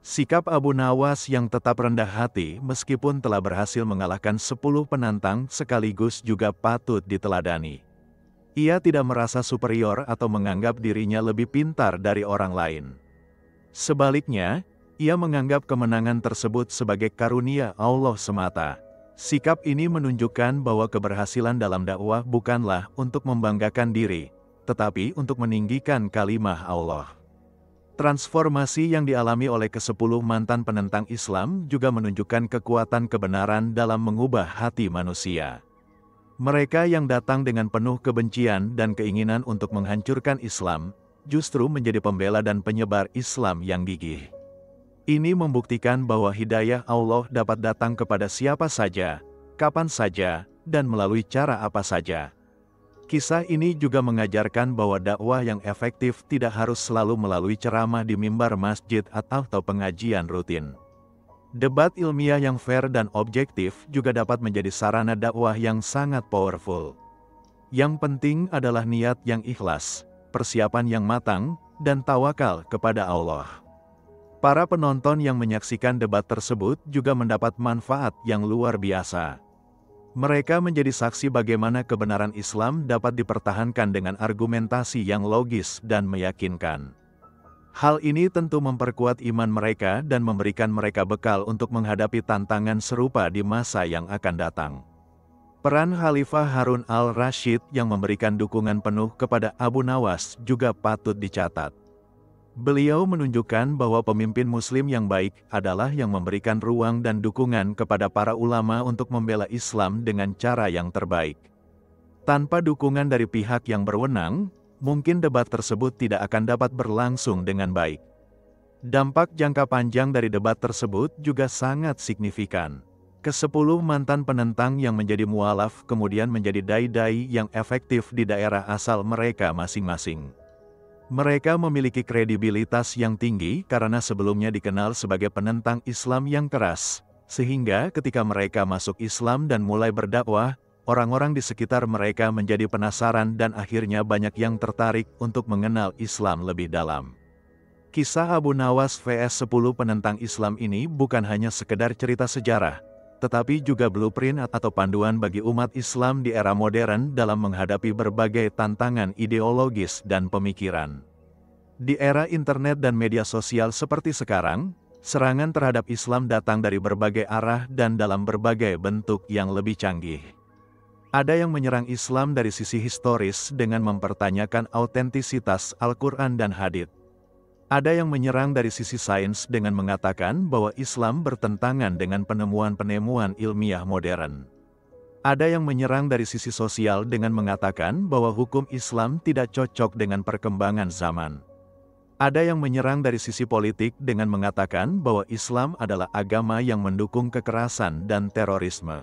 Sikap Abu Nawas yang tetap rendah hati meskipun telah berhasil mengalahkan 10 penantang sekaligus juga patut diteladani. Ia tidak merasa superior atau menganggap dirinya lebih pintar dari orang lain. Sebaliknya, ia menganggap kemenangan tersebut sebagai karunia Allah semata. Sikap ini menunjukkan bahwa keberhasilan dalam dakwah bukanlah untuk membanggakan diri, tetapi untuk meninggikan kalimah Allah. Transformasi yang dialami oleh ke-10 mantan penentang Islam juga menunjukkan kekuatan kebenaran dalam mengubah hati manusia. Mereka yang datang dengan penuh kebencian dan keinginan untuk menghancurkan Islam, justru menjadi pembela dan penyebar Islam yang gigih. Ini membuktikan bahwa hidayah Allah dapat datang kepada siapa saja, kapan saja, dan melalui cara apa saja. Kisah ini juga mengajarkan bahwa dakwah yang efektif tidak harus selalu melalui ceramah di mimbar masjid atau pengajian rutin. Debat ilmiah yang fair dan objektif juga dapat menjadi sarana dakwah yang sangat powerful. Yang penting adalah niat yang ikhlas, persiapan yang matang, dan tawakal kepada Allah. Para penonton yang menyaksikan debat tersebut juga mendapat manfaat yang luar biasa. Mereka menjadi saksi bagaimana kebenaran Islam dapat dipertahankan dengan argumentasi yang logis dan meyakinkan. Hal ini tentu memperkuat iman mereka dan memberikan mereka bekal untuk menghadapi tantangan serupa di masa yang akan datang. Peran Khalifah Harun al-Rashid yang memberikan dukungan penuh kepada Abu Nawas juga patut dicatat. Beliau menunjukkan bahwa pemimpin Muslim yang baik adalah yang memberikan ruang dan dukungan kepada para ulama untuk membela Islam dengan cara yang terbaik. Tanpa dukungan dari pihak yang berwenang, mungkin debat tersebut tidak akan dapat berlangsung dengan baik. Dampak jangka panjang dari debat tersebut juga sangat signifikan. Ke-10 mantan penentang yang menjadi mualaf kemudian menjadi dai-dai yang efektif di daerah asal mereka masing-masing. Mereka memiliki kredibilitas yang tinggi karena sebelumnya dikenal sebagai penentang Islam yang keras, sehingga ketika mereka masuk Islam dan mulai berdakwah, orang-orang di sekitar mereka menjadi penasaran dan akhirnya banyak yang tertarik untuk mengenal Islam lebih dalam. Kisah Abu Nawas vs 10 penentang Islam ini bukan hanya sekedar cerita sejarah, tetapi juga blueprint atau panduan bagi umat Islam di era modern dalam menghadapi berbagai tantangan ideologis dan pemikiran. Di era internet dan media sosial seperti sekarang, serangan terhadap Islam datang dari berbagai arah dan dalam berbagai bentuk yang lebih canggih. Ada yang menyerang Islam dari sisi historis dengan mempertanyakan autentisitas Al-Quran dan Hadits. Ada yang menyerang dari sisi sains dengan mengatakan bahwa Islam bertentangan dengan penemuan-penemuan ilmiah modern. Ada yang menyerang dari sisi sosial dengan mengatakan bahwa hukum Islam tidak cocok dengan perkembangan zaman. Ada yang menyerang dari sisi politik dengan mengatakan bahwa Islam adalah agama yang mendukung kekerasan dan terorisme.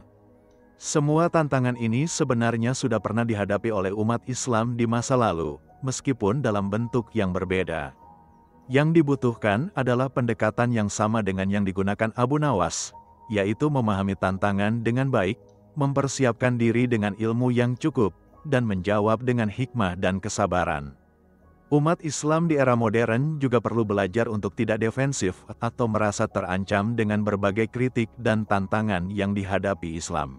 Semua tantangan ini sebenarnya sudah pernah dihadapi oleh umat Islam di masa lalu, meskipun dalam bentuk yang berbeda. Yang dibutuhkan adalah pendekatan yang sama dengan yang digunakan Abu Nawas, yaitu memahami tantangan dengan baik, mempersiapkan diri dengan ilmu yang cukup, dan menjawab dengan hikmah dan kesabaran. Umat Islam di era modern juga perlu belajar untuk tidak defensif atau merasa terancam dengan berbagai kritik dan tantangan yang dihadapi Islam.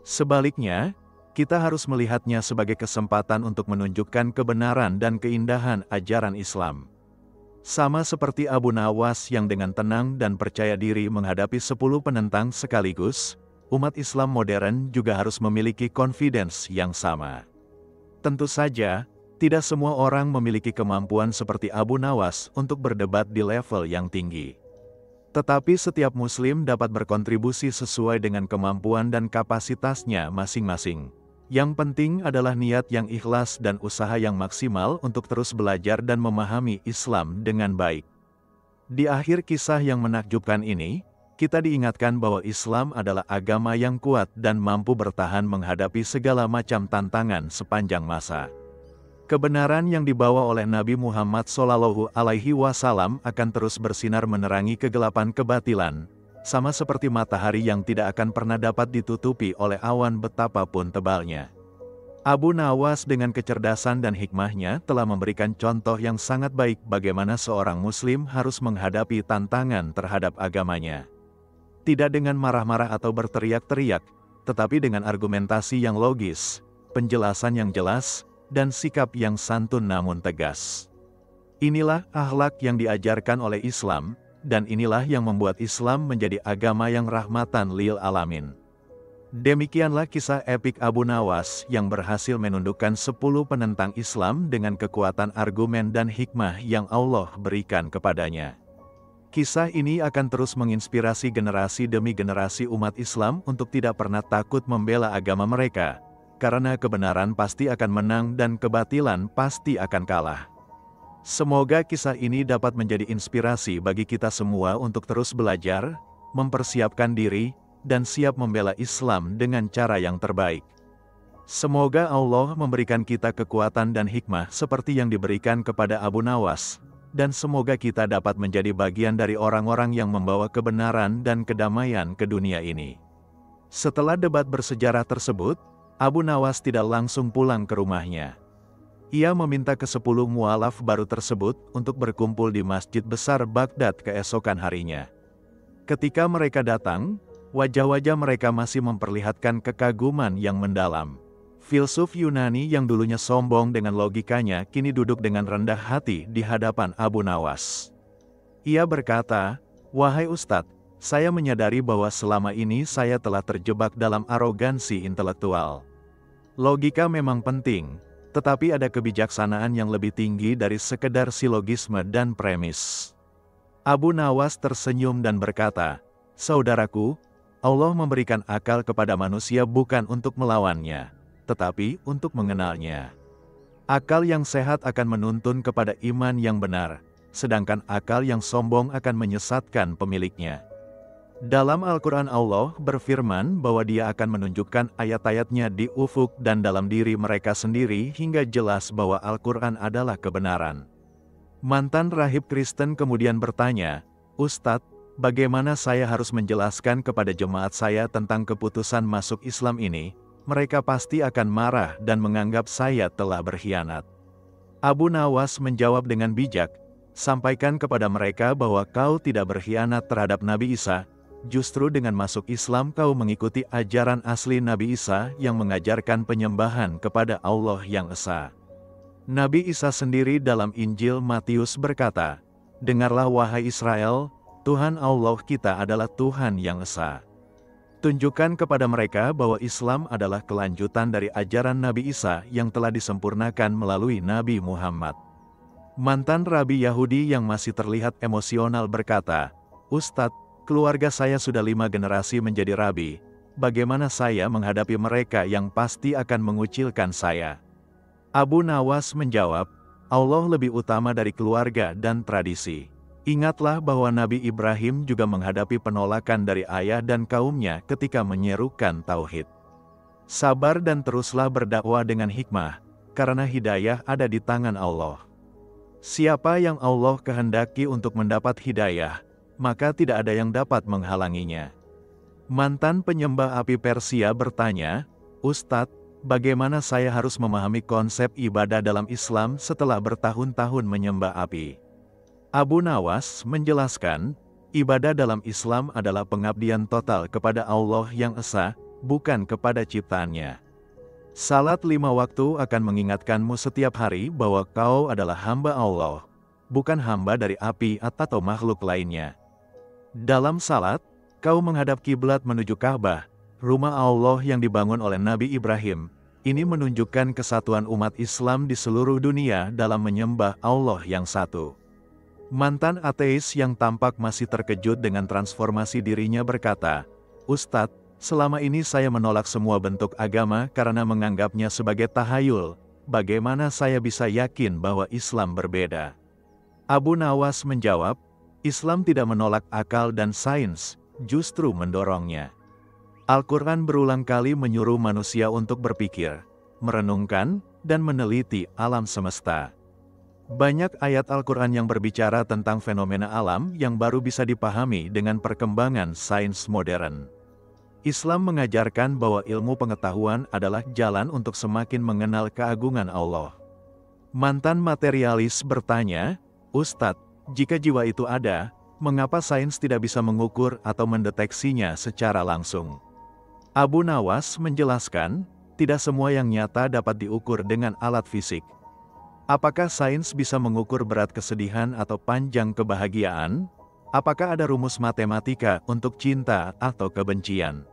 Sebaliknya, kita harus melihatnya sebagai kesempatan untuk menunjukkan kebenaran dan keindahan ajaran Islam. Sama seperti Abu Nawas yang dengan tenang dan percaya diri menghadapi 10 penentang sekaligus, umat Islam modern juga harus memiliki confidence yang sama. Tentu saja, tidak semua orang memiliki kemampuan seperti Abu Nawas untuk berdebat di level yang tinggi. Tetapi setiap muslim dapat berkontribusi sesuai dengan kemampuan dan kapasitasnya masing-masing. Yang penting adalah niat yang ikhlas dan usaha yang maksimal untuk terus belajar dan memahami Islam dengan baik. Di akhir kisah yang menakjubkan ini, kita diingatkan bahwa Islam adalah agama yang kuat dan mampu bertahan menghadapi segala macam tantangan sepanjang masa. Kebenaran yang dibawa oleh Nabi Muhammad SAW akan terus bersinar menerangi kegelapan kebatilan, sama seperti matahari yang tidak akan pernah dapat ditutupi oleh awan betapapun tebalnya. Abu Nawas dengan kecerdasan dan hikmahnya telah memberikan contoh yang sangat baik bagaimana seorang muslim harus menghadapi tantangan terhadap agamanya. Tidak dengan marah-marah atau berteriak-teriak, tetapi dengan argumentasi yang logis, penjelasan yang jelas, dan sikap yang santun namun tegas. Inilah akhlak yang diajarkan oleh Islam, dan inilah yang membuat Islam menjadi agama yang rahmatan lil alamin. Demikianlah kisah epik Abu Nawas yang berhasil menundukkan 10 penentang Islam dengan kekuatan argumen dan hikmah yang Allah berikan kepadanya. Kisah ini akan terus menginspirasi generasi demi generasi umat Islam untuk tidak pernah takut membela agama mereka, karena kebenaran pasti akan menang dan kebatilan pasti akan kalah. Semoga kisah ini dapat menjadi inspirasi bagi kita semua untuk terus belajar, mempersiapkan diri, dan siap membela Islam dengan cara yang terbaik. Semoga Allah memberikan kita kekuatan dan hikmah seperti yang diberikan kepada Abu Nawas, dan semoga kita dapat menjadi bagian dari orang-orang yang membawa kebenaran dan kedamaian ke dunia ini. Setelah debat bersejarah tersebut, Abu Nawas tidak langsung pulang ke rumahnya. Ia meminta ke-10 mualaf baru tersebut untuk berkumpul di Masjid Besar Baghdad keesokan harinya. Ketika mereka datang, wajah-wajah mereka masih memperlihatkan kekaguman yang mendalam. Filsuf Yunani yang dulunya sombong dengan logikanya kini duduk dengan rendah hati di hadapan Abu Nawas. Ia berkata, "Wahai Ustadz, saya menyadari bahwa selama ini saya telah terjebak dalam arogansi intelektual. Logika memang penting, tetapi ada kebijaksanaan yang lebih tinggi dari sekedar silogisme dan premis." Abu Nawas tersenyum dan berkata, "Saudaraku, Allah memberikan akal kepada manusia bukan untuk melawannya, tetapi untuk mengenalnya. Akal yang sehat akan menuntun kepada iman yang benar, sedangkan akal yang sombong akan menyesatkan pemiliknya. Dalam Al-Quran Allah berfirman bahwa Dia akan menunjukkan ayat-ayatnya di ufuk dan dalam diri mereka sendiri hingga jelas bahwa Al-Quran adalah kebenaran. Mantan rahib Kristen kemudian bertanya, "Ustadz, bagaimana saya harus menjelaskan kepada jemaat saya tentang keputusan masuk Islam ini? Mereka pasti akan marah dan menganggap saya telah berkhianat." Abu Nawas menjawab dengan bijak, "Sampaikan kepada mereka bahwa kau tidak berkhianat terhadap Nabi Isa. Justru dengan masuk Islam kau mengikuti ajaran asli Nabi Isa yang mengajarkan penyembahan kepada Allah yang Esa." Nabi Isa sendiri dalam Injil Matius berkata, "Dengarlah wahai Israel, Tuhan Allah kita adalah Tuhan yang Esa." Tunjukkan kepada mereka bahwa Islam adalah kelanjutan dari ajaran Nabi Isa yang telah disempurnakan melalui Nabi Muhammad. Mantan rabi Yahudi yang masih terlihat emosional berkata, "Ustadz, keluarga saya sudah 5 generasi menjadi rabi. Bagaimana saya menghadapi mereka yang pasti akan mengucilkan saya?" Abu Nawas menjawab, "Allah lebih utama dari keluarga dan tradisi. Ingatlah bahwa Nabi Ibrahim juga menghadapi penolakan dari ayah dan kaumnya ketika menyerukan tauhid. Sabar dan teruslah berdakwah dengan hikmah, karena hidayah ada di tangan Allah. Siapa yang Allah kehendaki untuk mendapat hidayah, maka tidak ada yang dapat menghalanginya." Mantan penyembah api Persia bertanya, "Ustadz, bagaimana saya harus memahami konsep ibadah dalam Islam setelah bertahun-tahun menyembah api?" Abu Nawas menjelaskan, ibadah dalam Islam adalah pengabdian total kepada Allah yang Esa, bukan kepada ciptaannya. Salat 5 waktu akan mengingatkanmu setiap hari bahwa kau adalah hamba Allah, bukan hamba dari api atau makhluk lainnya. Dalam salat, kau menghadap kiblat menuju Ka'bah, rumah Allah yang dibangun oleh Nabi Ibrahim. Ini menunjukkan kesatuan umat Islam di seluruh dunia dalam menyembah Allah yang satu. Mantan ateis yang tampak masih terkejut dengan transformasi dirinya berkata, "Ustadz, selama ini saya menolak semua bentuk agama karena menganggapnya sebagai tahayul. Bagaimana saya bisa yakin bahwa Islam berbeda?" Abu Nawas menjawab, "Islam tidak menolak akal dan sains, justru mendorongnya. Al-Quran berulang kali menyuruh manusia untuk berpikir, merenungkan, dan meneliti alam semesta. Banyak ayat Al-Quran yang berbicara tentang fenomena alam yang baru bisa dipahami dengan perkembangan sains modern. Islam mengajarkan bahwa ilmu pengetahuan adalah jalan untuk semakin mengenal keagungan Allah." Mantan materialis bertanya, "Ustadz, jika jiwa itu ada, mengapa sains tidak bisa mengukur atau mendeteksinya secara langsung?" Abu Nawas menjelaskan, tidak semua yang nyata dapat diukur dengan alat fisik. Apakah sains bisa mengukur berat kesedihan atau panjang kebahagiaan? Apakah ada rumus matematika untuk cinta atau kebencian?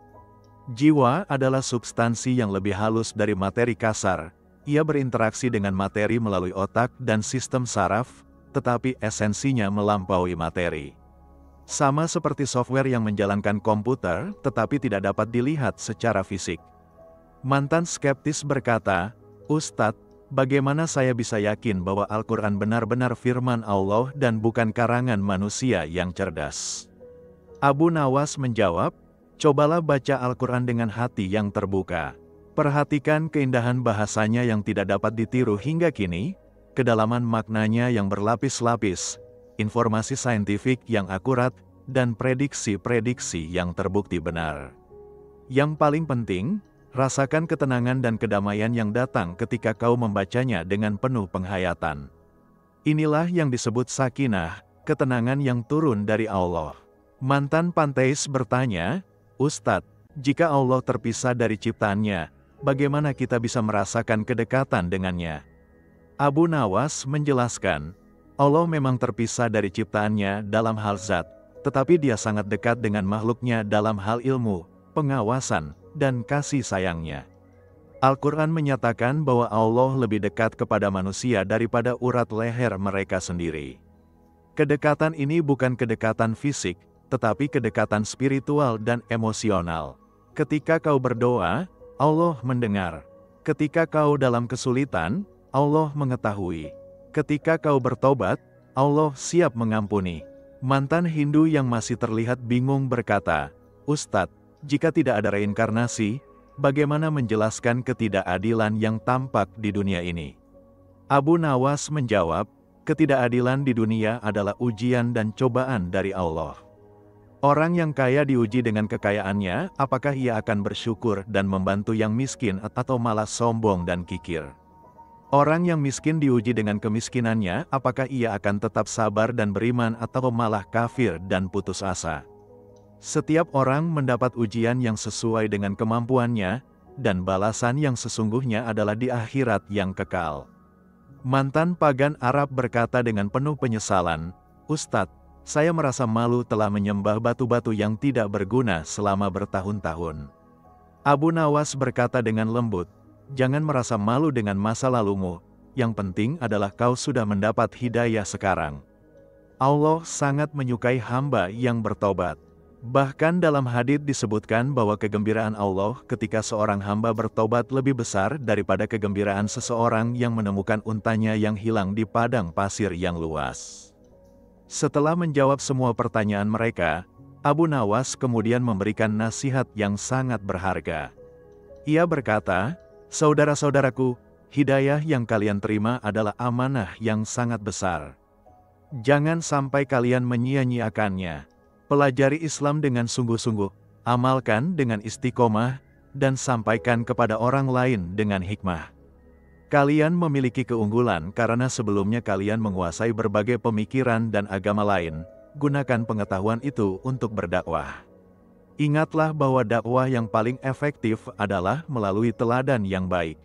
Jiwa adalah substansi yang lebih halus dari materi kasar. Ia berinteraksi dengan materi melalui otak dan sistem saraf, tetapi esensinya melampaui materi. Sama seperti software yang menjalankan komputer, tetapi tidak dapat dilihat secara fisik. Mantan skeptis berkata, "Ustadz, bagaimana saya bisa yakin bahwa Al-Quran benar-benar firman Allah dan bukan karangan manusia yang cerdas?" Abu Nawas menjawab, "Cobalah baca Al-Quran dengan hati yang terbuka. Perhatikan keindahan bahasanya yang tidak dapat ditiru hingga kini, kedalaman maknanya yang berlapis-lapis, informasi saintifik yang akurat, dan prediksi-prediksi yang terbukti benar. Yang paling penting, rasakan ketenangan dan kedamaian yang datang ketika kau membacanya dengan penuh penghayatan. Inilah yang disebut sakinah, ketenangan yang turun dari Allah." Mantan panteis bertanya, "Ustadz, jika Allah terpisah dari ciptaannya, bagaimana kita bisa merasakan kedekatan dengannya?" Abu Nawas menjelaskan, Allah memang terpisah dari ciptaannya dalam hal zat, tetapi Dia sangat dekat dengan makhluknya dalam hal ilmu, pengawasan, dan kasih sayangnya. Al-Quran menyatakan bahwa Allah lebih dekat kepada manusia daripada urat leher mereka sendiri. Kedekatan ini bukan kedekatan fisik, tetapi kedekatan spiritual dan emosional. Ketika kau berdoa, Allah mendengar. Ketika kau dalam kesulitan, Allah mengetahui. Ketika kau bertobat, Allah siap mengampuni. Mantan Hindu yang masih terlihat bingung berkata, "Ustadz, jika tidak ada reinkarnasi, bagaimana menjelaskan ketidakadilan yang tampak di dunia ini?" Abu Nawas menjawab, ketidakadilan di dunia adalah ujian dan cobaan dari Allah. Orang yang kaya diuji dengan kekayaannya, apakah ia akan bersyukur dan membantu yang miskin atau malah sombong dan kikir? Orang yang miskin diuji dengan kemiskinannya, apakah ia akan tetap sabar dan beriman atau malah kafir dan putus asa? Setiap orang mendapat ujian yang sesuai dengan kemampuannya, dan balasan yang sesungguhnya adalah di akhirat yang kekal. Mantan pagan Arab berkata dengan penuh penyesalan, "Ustadz, saya merasa malu telah menyembah batu-batu yang tidak berguna selama bertahun-tahun." Abu Nawas berkata dengan lembut, "Jangan merasa malu dengan masa lalumu, yang penting adalah kau sudah mendapat hidayah sekarang." Allah sangat menyukai hamba yang bertobat. Bahkan dalam hadits disebutkan bahwa kegembiraan Allah ketika seorang hamba bertobat lebih besar daripada kegembiraan seseorang yang menemukan untanya yang hilang di padang pasir yang luas. Setelah menjawab semua pertanyaan mereka, Abu Nawas kemudian memberikan nasihat yang sangat berharga. Ia berkata, "Saudara-saudaraku, hidayah yang kalian terima adalah amanah yang sangat besar. Jangan sampai kalian menyia-nyiakannya. Pelajari Islam dengan sungguh-sungguh, amalkan dengan istiqomah, dan sampaikan kepada orang lain dengan hikmah. Kalian memiliki keunggulan karena sebelumnya kalian menguasai berbagai pemikiran dan agama lain. Gunakan pengetahuan itu untuk berdakwah. Ingatlah bahwa dakwah yang paling efektif adalah melalui teladan yang baik.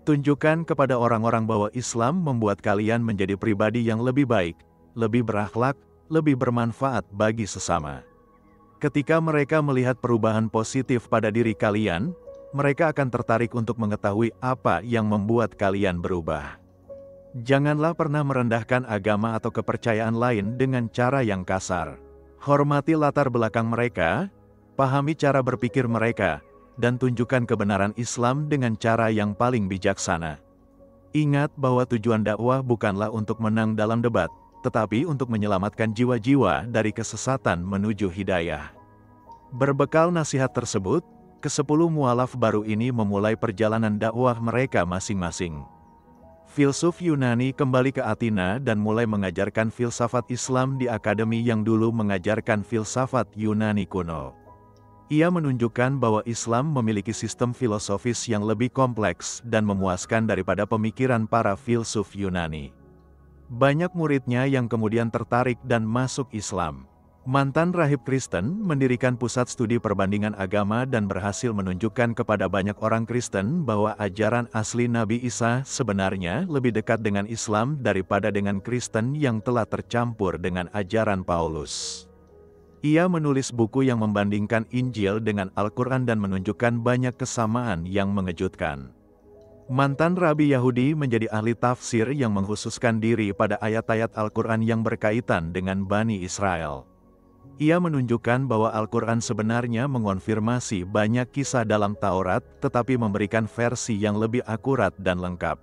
Tunjukkan kepada orang-orang bahwa Islam membuat kalian menjadi pribadi yang lebih baik, lebih berakhlak, lebih bermanfaat bagi sesama. Ketika mereka melihat perubahan positif pada diri kalian, mereka akan tertarik untuk mengetahui apa yang membuat kalian berubah. Janganlah pernah merendahkan agama atau kepercayaan lain dengan cara yang kasar. Hormati latar belakang mereka, pahami cara berpikir mereka, dan tunjukkan kebenaran Islam dengan cara yang paling bijaksana. Ingat bahwa tujuan dakwah bukanlah untuk menang dalam debat, tetapi untuk menyelamatkan jiwa-jiwa dari kesesatan menuju hidayah. Berbekal nasihat tersebut, ke-10 mualaf baru ini memulai perjalanan dakwah mereka masing-masing. Filsuf Yunani kembali ke Athena dan mulai mengajarkan filsafat Islam di akademi yang dulu mengajarkan filsafat Yunani kuno. Ia menunjukkan bahwa Islam memiliki sistem filosofis yang lebih kompleks dan memuaskan daripada pemikiran para filsuf Yunani. Banyak muridnya yang kemudian tertarik dan masuk Islam. Mantan rahib Kristen mendirikan pusat studi perbandingan agama dan berhasil menunjukkan kepada banyak orang Kristen bahwa ajaran asli Nabi Isa sebenarnya lebih dekat dengan Islam daripada dengan Kristen yang telah tercampur dengan ajaran Paulus. Ia menulis buku yang membandingkan Injil dengan Al-Quran dan menunjukkan banyak kesamaan yang mengejutkan. Mantan Rabi Yahudi menjadi ahli tafsir yang mengkhususkan diri pada ayat-ayat Al-Quran yang berkaitan dengan Bani Israel. Ia menunjukkan bahwa Al-Quran sebenarnya mengonfirmasi banyak kisah dalam Taurat, tetapi memberikan versi yang lebih akurat dan lengkap.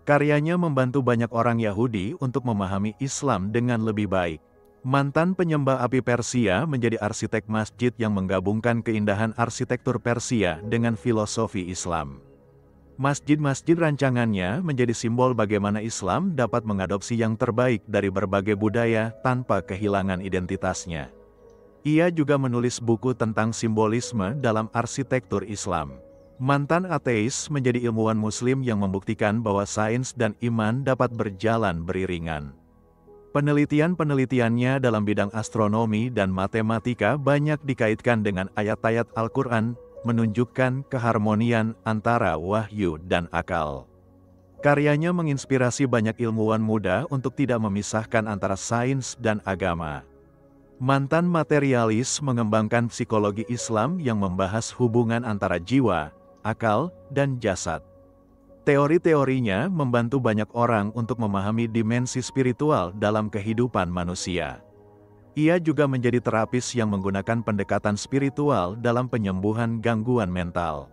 Karyanya membantu banyak orang Yahudi untuk memahami Islam dengan lebih baik. Mantan penyembah api Persia menjadi arsitek masjid yang menggabungkan keindahan arsitektur Persia dengan filosofi Islam. Masjid-masjid rancangannya menjadi simbol bagaimana Islam dapat mengadopsi yang terbaik dari berbagai budaya tanpa kehilangan identitasnya. Ia juga menulis buku tentang simbolisme dalam arsitektur Islam. Mantan ateis menjadi ilmuwan Muslim yang membuktikan bahwa sains dan iman dapat berjalan beriringan. Penelitian-penelitiannya dalam bidang astronomi dan matematika banyak dikaitkan dengan ayat-ayat Al-Quran, menunjukkan keharmonian antara wahyu dan akal. Karyanya menginspirasi banyak ilmuwan muda untuk tidak memisahkan antara sains dan agama. Mantan materialis mengembangkan psikologi Islam yang membahas hubungan antara jiwa, akal, dan jasad. Teori-teorinya membantu banyak orang untuk memahami dimensi spiritual dalam kehidupan manusia. Ia juga menjadi terapis yang menggunakan pendekatan spiritual dalam penyembuhan gangguan mental.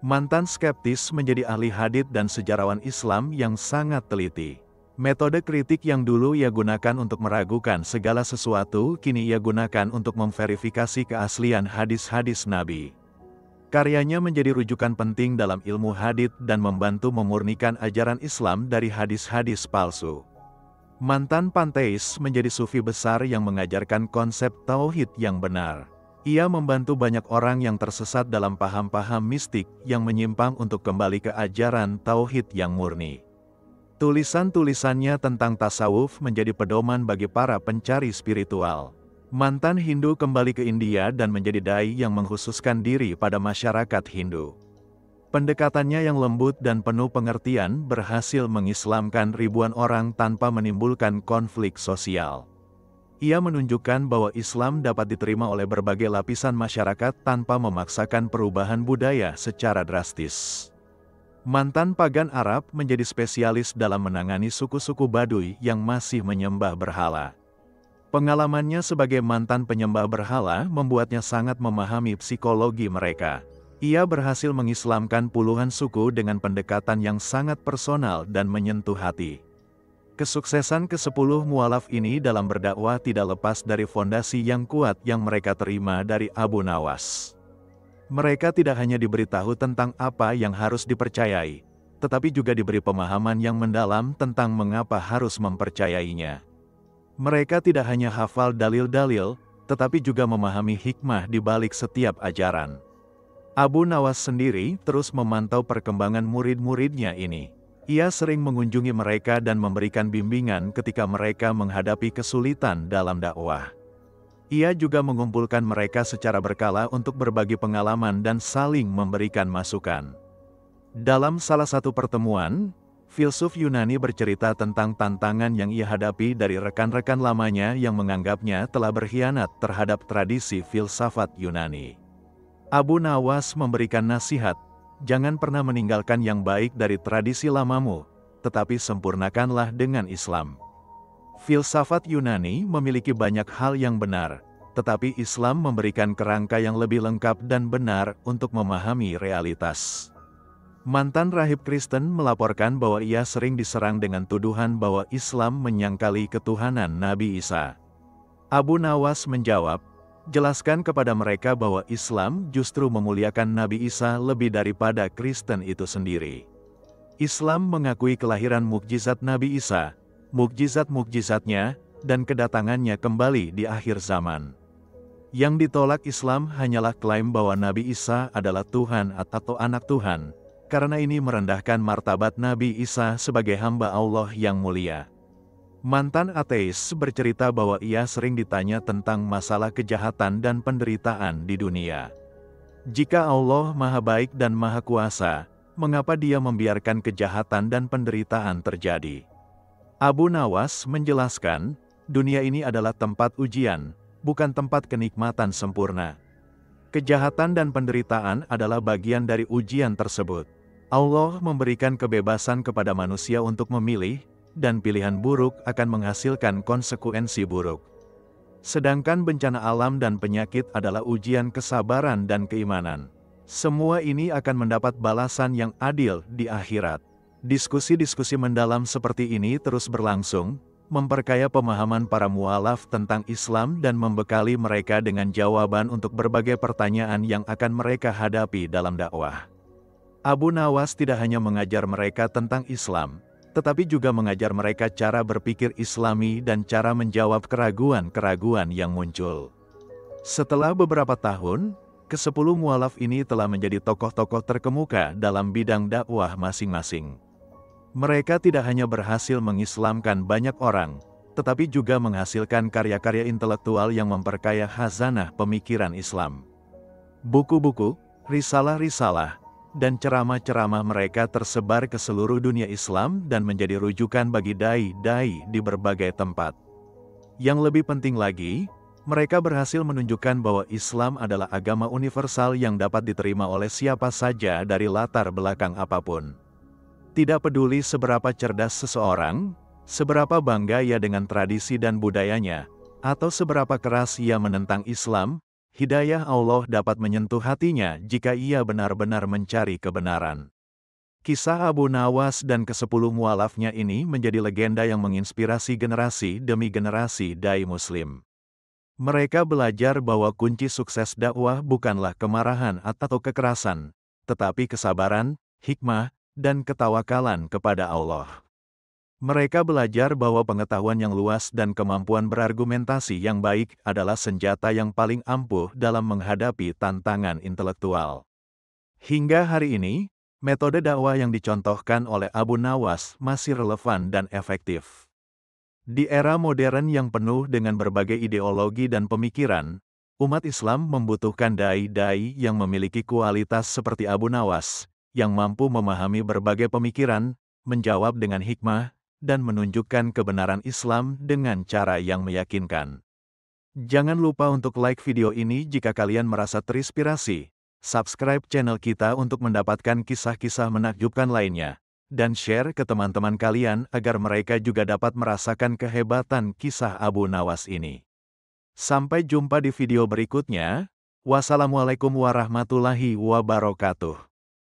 Mantan skeptis menjadi ahli hadits dan sejarawan Islam yang sangat teliti. Metode kritik yang dulu ia gunakan untuk meragukan segala sesuatu, kini ia gunakan untuk memverifikasi keaslian hadis-hadis Nabi. Karyanya menjadi rujukan penting dalam ilmu hadits dan membantu memurnikan ajaran Islam dari hadis-hadis palsu. Mantan panteis menjadi sufi besar yang mengajarkan konsep tauhid yang benar. Ia membantu banyak orang yang tersesat dalam paham-paham mistik yang menyimpang untuk kembali ke ajaran tauhid yang murni. Tulisan-tulisannya tentang tasawuf menjadi pedoman bagi para pencari spiritual. Mantan Hindu kembali ke India dan menjadi dai yang mengkhususkan diri pada masyarakat Hindu. Pendekatannya yang lembut dan penuh pengertian berhasil mengislamkan ribuan orang tanpa menimbulkan konflik sosial. Ia menunjukkan bahwa Islam dapat diterima oleh berbagai lapisan masyarakat tanpa memaksakan perubahan budaya secara drastis. Mantan pagan Arab menjadi spesialis dalam menangani suku-suku Baduy yang masih menyembah berhala. Pengalamannya sebagai mantan penyembah berhala membuatnya sangat memahami psikologi mereka. Ia berhasil mengislamkan puluhan suku dengan pendekatan yang sangat personal dan menyentuh hati. Kesuksesan ke-10 mualaf ini dalam berdakwah tidak lepas dari fondasi yang kuat yang mereka terima dari Abu Nawas. Mereka tidak hanya diberitahu tentang apa yang harus dipercayai, tetapi juga diberi pemahaman yang mendalam tentang mengapa harus mempercayainya. Mereka tidak hanya hafal dalil-dalil, tetapi juga memahami hikmah di balik setiap ajaran. Abu Nawas sendiri terus memantau perkembangan murid-muridnya ini. Ia sering mengunjungi mereka dan memberikan bimbingan ketika mereka menghadapi kesulitan dalam dakwah. Ia juga mengumpulkan mereka secara berkala untuk berbagi pengalaman dan saling memberikan masukan. Dalam salah satu pertemuan, filsuf Yunani bercerita tentang tantangan yang ia hadapi dari rekan-rekan lamanya yang menganggapnya telah berkhianat terhadap tradisi filsafat Yunani. Abu Nawas memberikan nasihat, "Jangan pernah meninggalkan yang baik dari tradisi lamamu, tetapi sempurnakanlah dengan Islam." Filsafat Yunani memiliki banyak hal yang benar, tetapi Islam memberikan kerangka yang lebih lengkap dan benar untuk memahami realitas. Mantan rahib Kristen melaporkan bahwa ia sering diserang dengan tuduhan bahwa Islam menyangkali ketuhanan Nabi Isa. Abu Nawas menjawab, "Jelaskan kepada mereka bahwa Islam justru memuliakan Nabi Isa lebih daripada Kristen itu sendiri. Islam mengakui kelahiran mukjizat Nabi Isa, mukjizat-mukjizatnya, dan kedatangannya kembali di akhir zaman. Yang ditolak Islam hanyalah klaim bahwa Nabi Isa adalah Tuhan atau anak Tuhan, karena ini merendahkan martabat Nabi Isa sebagai hamba Allah yang mulia." Mantan ateis bercerita bahwa ia sering ditanya tentang masalah kejahatan dan penderitaan di dunia. Jika Allah Maha Baik dan Maha Kuasa, mengapa Dia membiarkan kejahatan dan penderitaan terjadi? Abu Nawas menjelaskan, dunia ini adalah tempat ujian, bukan tempat kenikmatan sempurna. Kejahatan dan penderitaan adalah bagian dari ujian tersebut. Allah memberikan kebebasan kepada manusia untuk memilih, dan pilihan buruk akan menghasilkan konsekuensi buruk. Sedangkan bencana alam dan penyakit adalah ujian kesabaran dan keimanan. Semua ini akan mendapat balasan yang adil di akhirat. Diskusi-diskusi mendalam seperti ini terus berlangsung, memperkaya pemahaman para mualaf tentang Islam dan membekali mereka dengan jawaban untuk berbagai pertanyaan yang akan mereka hadapi dalam dakwah. Abu Nawas tidak hanya mengajar mereka tentang Islam, tetapi juga mengajar mereka cara berpikir Islami dan cara menjawab keraguan-keraguan yang muncul. Setelah beberapa tahun, ke-10 mualaf ini telah menjadi tokoh-tokoh terkemuka dalam bidang dakwah masing-masing. Mereka tidak hanya berhasil mengislamkan banyak orang, tetapi juga menghasilkan karya-karya intelektual yang memperkaya khazanah pemikiran Islam. Buku-buku, risalah-risalah, dan ceramah-ceramah mereka tersebar ke seluruh dunia Islam dan menjadi rujukan bagi dai-dai di berbagai tempat. Yang lebih penting lagi, mereka berhasil menunjukkan bahwa Islam adalah agama universal yang dapat diterima oleh siapa saja dari latar belakang apapun. Tidak peduli seberapa cerdas seseorang, seberapa bangga ia dengan tradisi dan budayanya, atau seberapa keras ia menentang Islam, hidayah Allah dapat menyentuh hatinya jika ia benar-benar mencari kebenaran. Kisah Abu Nawas dan ke-10 mualafnya ini menjadi legenda yang menginspirasi generasi demi generasi dai Muslim. Mereka belajar bahwa kunci sukses dakwah bukanlah kemarahan atau kekerasan, tetapi kesabaran, hikmah, dan ketawakalan kepada Allah. Mereka belajar bahwa pengetahuan yang luas dan kemampuan berargumentasi yang baik adalah senjata yang paling ampuh dalam menghadapi tantangan intelektual. Hingga hari ini, metode dakwah yang dicontohkan oleh Abu Nawas masih relevan dan efektif. Di era modern yang penuh dengan berbagai ideologi dan pemikiran, umat Islam membutuhkan dai-dai yang memiliki kualitas seperti Abu Nawas, yang mampu memahami berbagai pemikiran, menjawab dengan hikmah, dan menunjukkan kebenaran Islam dengan cara yang meyakinkan. Jangan lupa untuk like video ini jika kalian merasa terinspirasi. Subscribe channel kita untuk mendapatkan kisah-kisah menakjubkan lainnya, dan share ke teman-teman kalian agar mereka juga dapat merasakan kehebatan kisah Abu Nawas ini. Sampai jumpa di video berikutnya. Wassalamualaikum warahmatullahi wabarakatuh.